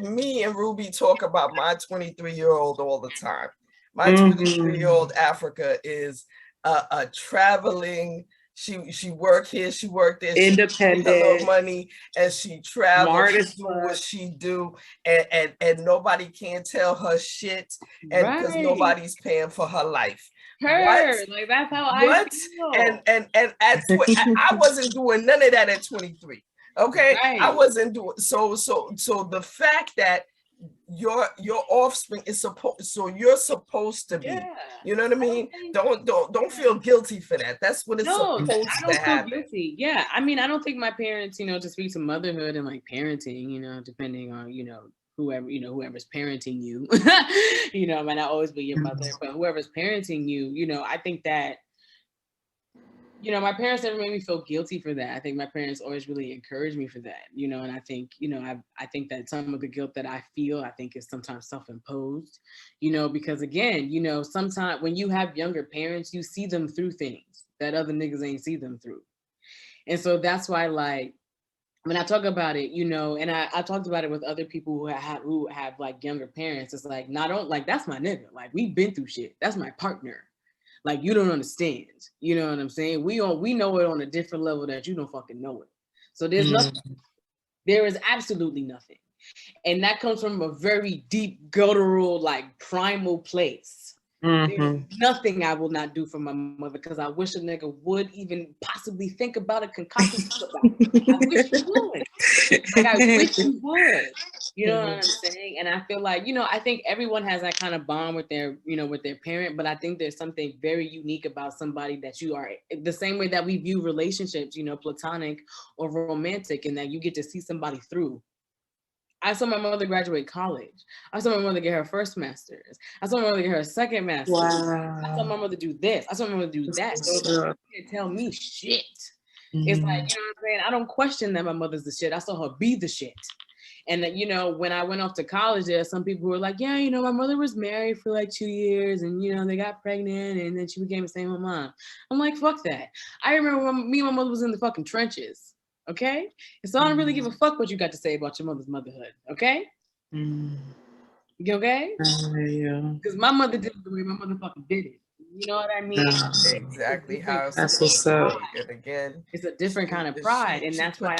me and Ruby talk about my 23-year-old all the time. My 23-year-old Africa is a traveling She worked here, she worked there, Independent. she made her little money, and she traveled, Smart she as do fuck. what she do, and nobody can tell her shit, and because Right. nobody's paying for her life. Her, like that's how I feel. And at I wasn't doing none of that at 23. Okay, Right. I wasn't doing so the fact that your offspring is you're supposed to be, Yeah. you know what I mean? Don't feel guilty for that. That's what it's supposed I don't to happen. feel guilty. Yeah, I mean, I don't think my parents, to speak to motherhood and like parenting, depending on whoever's parenting you, might not always be your mother, but whoever's parenting you, I think that my parents never made me feel guilty for that. I think my parents always really encouraged me for that, and I think, I think that some of the guilt that I feel, I think is sometimes self-imposed, because again, sometimes when you have younger parents, you see them through things that other niggas ain't see them through. And so that's why, like, when I talk about it, and I talked about it with other people who have like younger parents, it's like, that's my nigga. Like, we've been through shit. That's my partner. Like, you don't understand. You know what I'm saying? We know it on a different level that you don't fucking know it. So there's nothing. There is absolutely nothing. And that comes from a very deep, guttural, like primal place. There's nothing I will not do for my mother, because I wish a nigga would even possibly think about it, concoct about it. I wish he would. Like, I wish he would. You know what I'm saying? And I feel like, I think everyone has that kind of bond with their, with their parent, but I think there's something very unique about somebody that you are, the same way that we view relationships, platonic or romantic, and that you get to see somebody through. I saw my mother graduate college. I saw my mother get her first master's. I saw my mother get her second master's. Wow. I saw my mother do this. I saw my mother do that. So you can't tell me shit. It's like, you know what I'm saying? I don't question that my mother's the shit. I saw her be the shit. And that, when I went off to college, there are some people who were like, yeah, my mother was married for like 2 years, and they got pregnant, and then she became the same mom. I'm like, fuck that. I remember when me and my mother was in the fucking trenches. Okay? And so I don't really give a fuck what you got to say about your mother's motherhood. Okay? You okay? Because my mother did it the way my mother fucking did it. You know what I mean? Exactly how that's what's up. And again, it's a different kind of pride, and that's why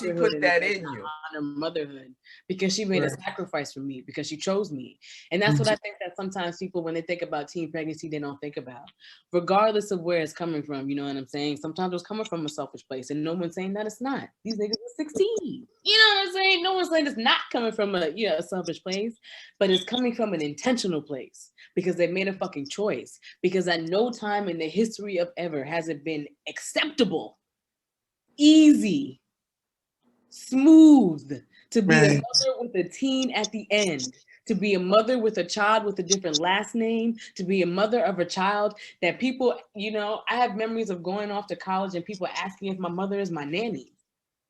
she put that in you. Honor motherhood, because she made a sacrifice for me, because she chose me. And that's what I think that sometimes people, when they think about teen pregnancy, they don't think about, regardless of where it's coming from. You know what I'm saying? Sometimes it's coming from a selfish place, and no one's saying that it's not. These niggas are 16. You know what I'm saying? No one's saying it's not coming from a selfish place, but it's coming from an intentional place, because they made a fucking choice. Because at no time in the history of ever has it been acceptable, easy, smooth to be a mother with a teen at the end, to be a mother with a child with a different last name, to be a mother of a child that people, I have memories of going off to college and people asking if my mother is my nanny.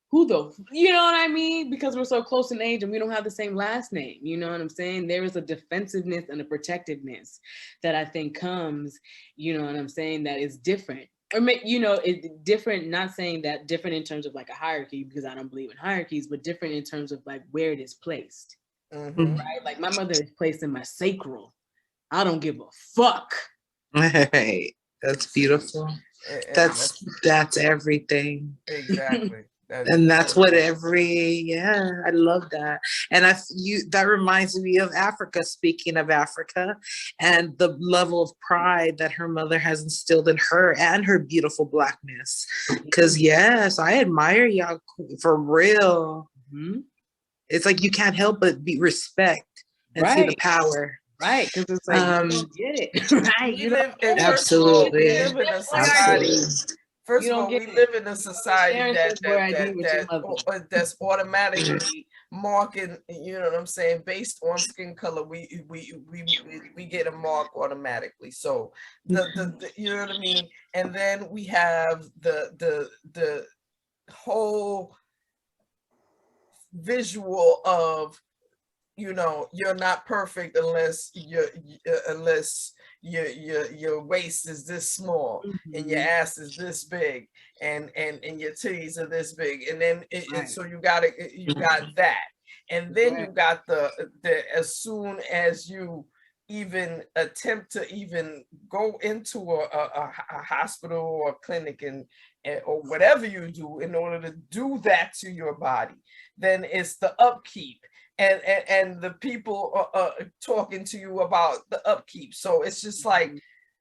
Who you know what I mean? Because we're so close in age and we don't have the same last name. You know what I'm saying? There is a defensiveness and a protectiveness that I think comes, you know what I'm saying, that is different. Or, it's different, not saying that different in terms of like a hierarchy, because I don't believe in hierarchies, but different in terms of like where it is placed. Right? Like, my mother is placed in my sacral. I don't give a fuck. Right. That's beautiful. That's everything. Exactly. And that's what I love that. And that reminds me of Africa, speaking of Africa, and the level of pride that her mother has instilled in her and her beautiful Blackness. Because yes, I admire y'all for real. It's like you can't help but be respect and see the power. Right, because it's like, you don't get it. Right. Absolutely. First of all, we live in a society that's automatically marking, you know what I'm saying, based on skin color. We get a mark automatically. So the you know what I mean? And then we have the whole visual of, you're not perfect unless your waist is this small and your ass is this big and your titties are this big, and then so you got that, and then you got the as soon as you even attempt to even go into a hospital or a clinic and or whatever you do in order to do that to your body, then it's the upkeep and the people talking to you about the upkeep. So it's just like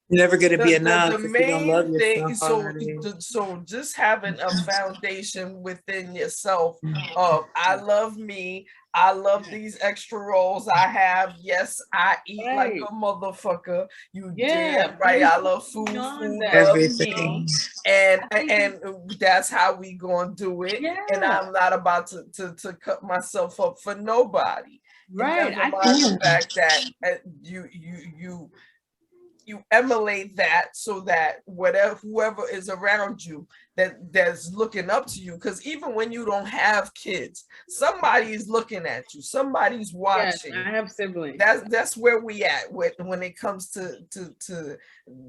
never gonna be enough the if you don't love main thing. yourself already. So just having a foundation within yourself of I love me, I love these extra rolls I have. Yes, I eat like a motherfucker. You damn right. I love food. Food loves me, and that's how we gonna do it. And I'm not about to cut myself up for nobody. Right. It doesn't mind the fact that you emulate that so that whoever is around you that's looking up to you, because even when you don't have kids, somebody's looking at you, somebody's watching. Yes, I have siblings. That's where we at when it comes to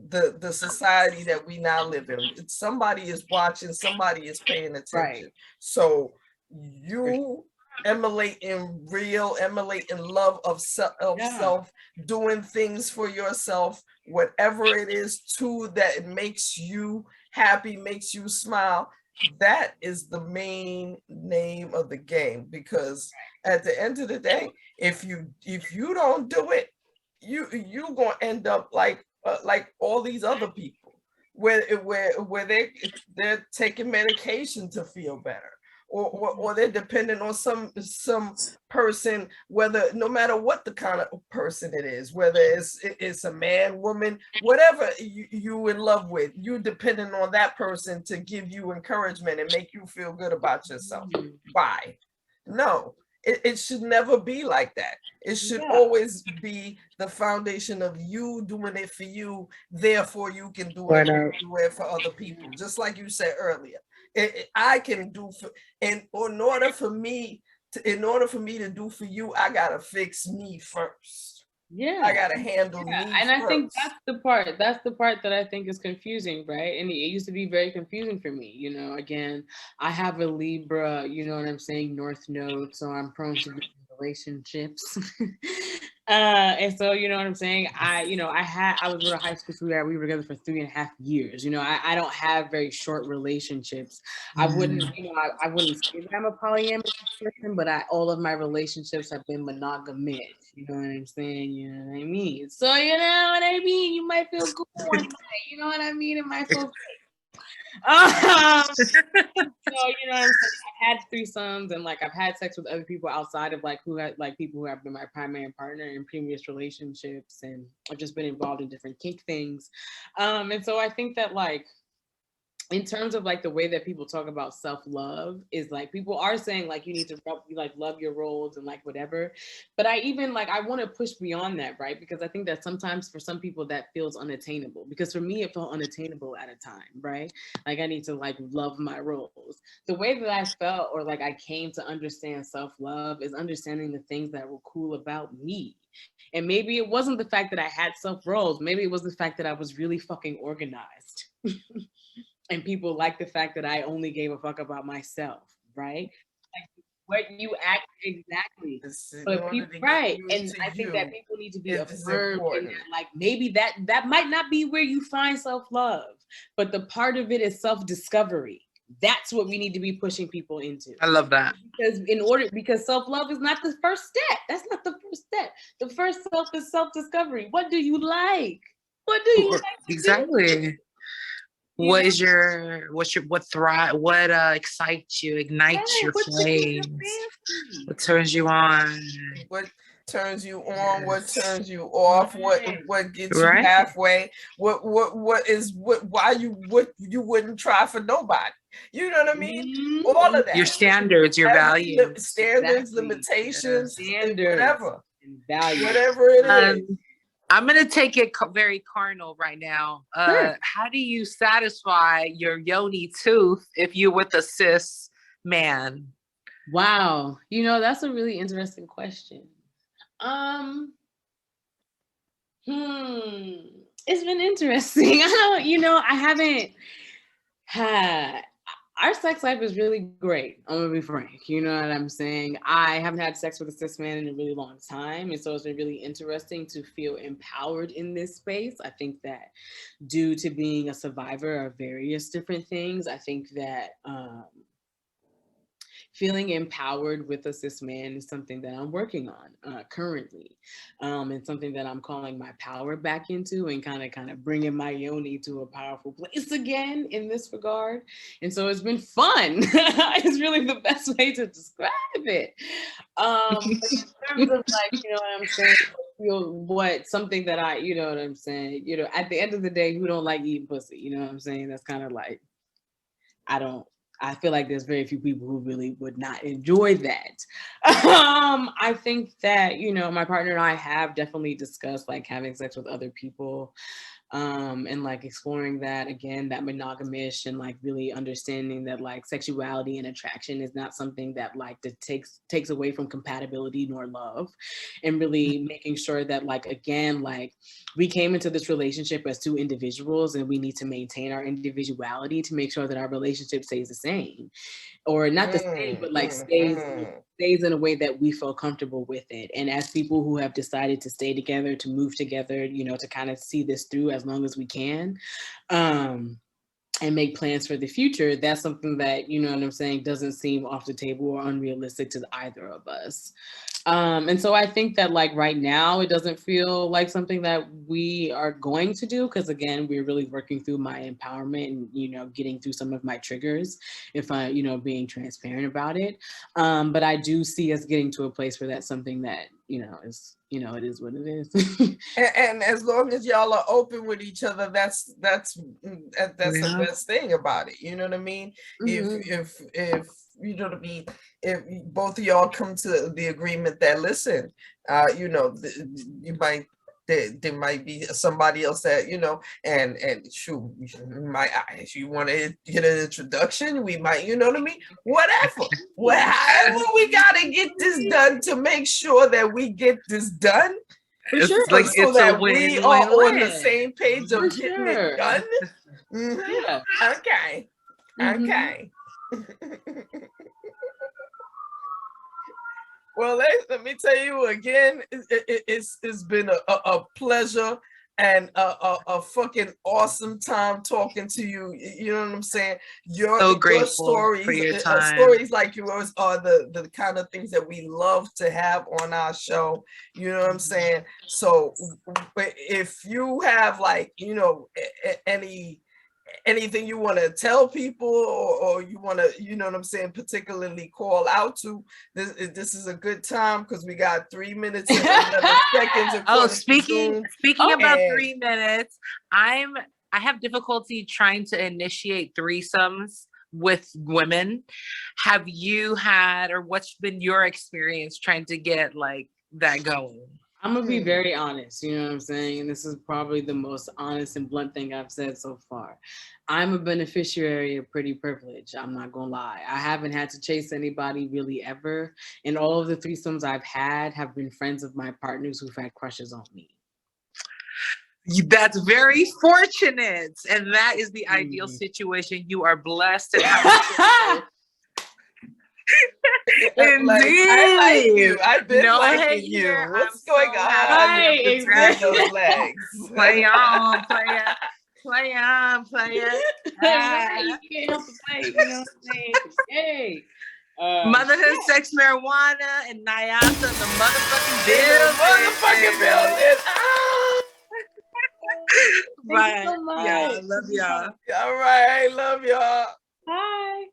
the society that we now live in. Somebody is watching, somebody is paying attention. Right. So you emulate in love of self, doing things for yourself, whatever it is too that makes you happy, makes you smile. That is the main name of the game, because at the end of the day, if you don't do it, you gonna end up like all these other people where they're taking medication to feel better. Or they're dependent on some person, whether no matter what the kind of person it is, whether it's a man, woman, whatever you in love with, you dependent on that person to give you encouragement and make you feel good about yourself. Why? No, it should never be like that. It should always be the foundation of you doing it for you, therefore you can do it for other people. Just like you said earlier. I can do in order for me to do for you, I gotta fix me first. I gotta handle me and first. I think that's the part that I think is confusing, right? And it used to be very confusing for me. You know, again, I have a Libra, you know what I'm saying, North Node, so I'm prone to relationships. And so, you know what I'm saying? I was with a high school sweetheart. We were together for 3.5 years. You know, I don't have very short relationships. I wouldn't say that I'm a polyamorous person, but all of my relationships have been monogamous. You know what I'm saying? You know what I mean? So, you know what I mean? You might feel good one night. You know what I mean? It might feel so, you know what I'm saying? I've had threesomes and like I've had sex with other people outside of like people who have been my primary partner in previous relationships, and I've just been involved in different kink things. And so I think that like in terms of like the way that people talk about self-love is like people are saying like you need to love your roles and like whatever, but I want to push beyond that, right? Because I think that sometimes for some people that feels unattainable, because for me it felt unattainable at a time, right? Like I need to like love my roles. The way that I felt or like I came to understand self-love is understanding the things that were cool about me. And maybe it wasn't the fact that I had self-roles, maybe it was the fact that I was really fucking organized. And people like the fact that I only gave a fuck about myself, right? Like what you act exactly. But people, right. And I think that people need to be affirmed in that, like maybe that might not be where you find self-love, but the part of it is self-discovery. That's what we need to be pushing people into. I love that. Because self-love is not the first step. That's not the first step. The first self is self-discovery. What do you like? What do you like? Exactly. What excites you, ignites your flames? What turns you on? What turns you on? What turns you off? What gets you halfway? Why you wouldn't try for nobody? You know what I mean? All of that. Your standards, your values. Standards, limitations, whatever. Values. Whatever it is. I'm going to take it very carnal right now. Sure. How do you satisfy your yoni tooth if you're with a cis man? Wow. You know, that's a really interesting question. It's been interesting. I Our sex life is really great. I'm gonna be frank. You know what I'm saying? I haven't had sex with a cis man in a really long time. And so it's been really interesting to feel empowered in this space. I think that due to being a survivor of various different things, I think that feeling empowered with a cis man is something that I'm working on currently, and something that I'm calling my power back into, and kind of bringing my yoni to a powerful place again in this regard. And so it's been fun. It's really the best way to describe it. In terms of like, you know what I'm saying? Something that you know what I'm saying? You know, at the end of the day, who don't like eating pussy? You know what I'm saying? That's kind of like, I feel like there's very few people who really would not enjoy that. I think that, you know, my partner and I have definitely discussed like having sex with other people, and like exploring that again, that monogamish, and like really understanding that like sexuality and attraction is not something that like that takes away from compatibility nor love, and really making sure that like again, like we came into this relationship as two individuals, and we need to maintain our individuality to make sure that our relationship stays the same, or not the same, but like stays in a way that we feel comfortable with it. And as people who have decided to stay together, to move together, you know, to kind of see this through as long as we can, and make plans for the future, that's something that, you know what I'm saying, doesn't seem off the table or unrealistic to either of us. And so I think that like right now, it doesn't feel like something that we are going to do, because again, we're really working through my empowerment and, you know, getting through some of my triggers, if I, you know, being transparent about it. But I do see us getting to a place where that's something that, you know, is, you know, it is what it is. And as long as y'all are open with each other, that's the best thing about it. You know what I mean? If you know what I mean, if both of y'all come to the agreement that listen, you know, you might. There might be somebody else that, you know, and shoot, you want to get an introduction, we might, you know what I mean? Whatever. However we got to get this done to make sure that we get this done. It's sure. like So it's that a win, we are win, on the same page of getting it done. Yeah. Okay. Okay. Well, let me tell you again, it's been a pleasure and a fucking awesome time talking to you. You know what I'm saying? Your stories, for your time. Stories like yours are the kind of things that we love to have on our show. You know what I'm saying? So if you have like, you know, anything you want to tell people, or you want to, you know what I'm saying, particularly call out to, this is a good time, because we got 3 minutes and 11 seconds. Oh, speaking about 3 minutes, I have difficulty trying to initiate threesomes with women. Have you had, or what's been your experience trying to get like that going? I'm gonna be very honest, you know what I'm saying? And this is probably the most honest and blunt thing I've said so far. I'm a beneficiary of pretty privilege. I'm not gonna lie. I haven't had to chase anybody really ever. And all of the threesomes I've had have been friends of my partners who've had crushes on me. That's very fortunate. And that is the ideal situation. You are blessed to have. Indeed. I like you. I've been liking you. Here. What's going on? Right, exactly. Those legs. Play on, play on. You can't help but play, you know what I'm saying? Hey. Motherhood, sex, marijuana, and Nyasa, the motherfucking building. Thank you so much. Yeah, I love y'all. All right, love y'all. Bye.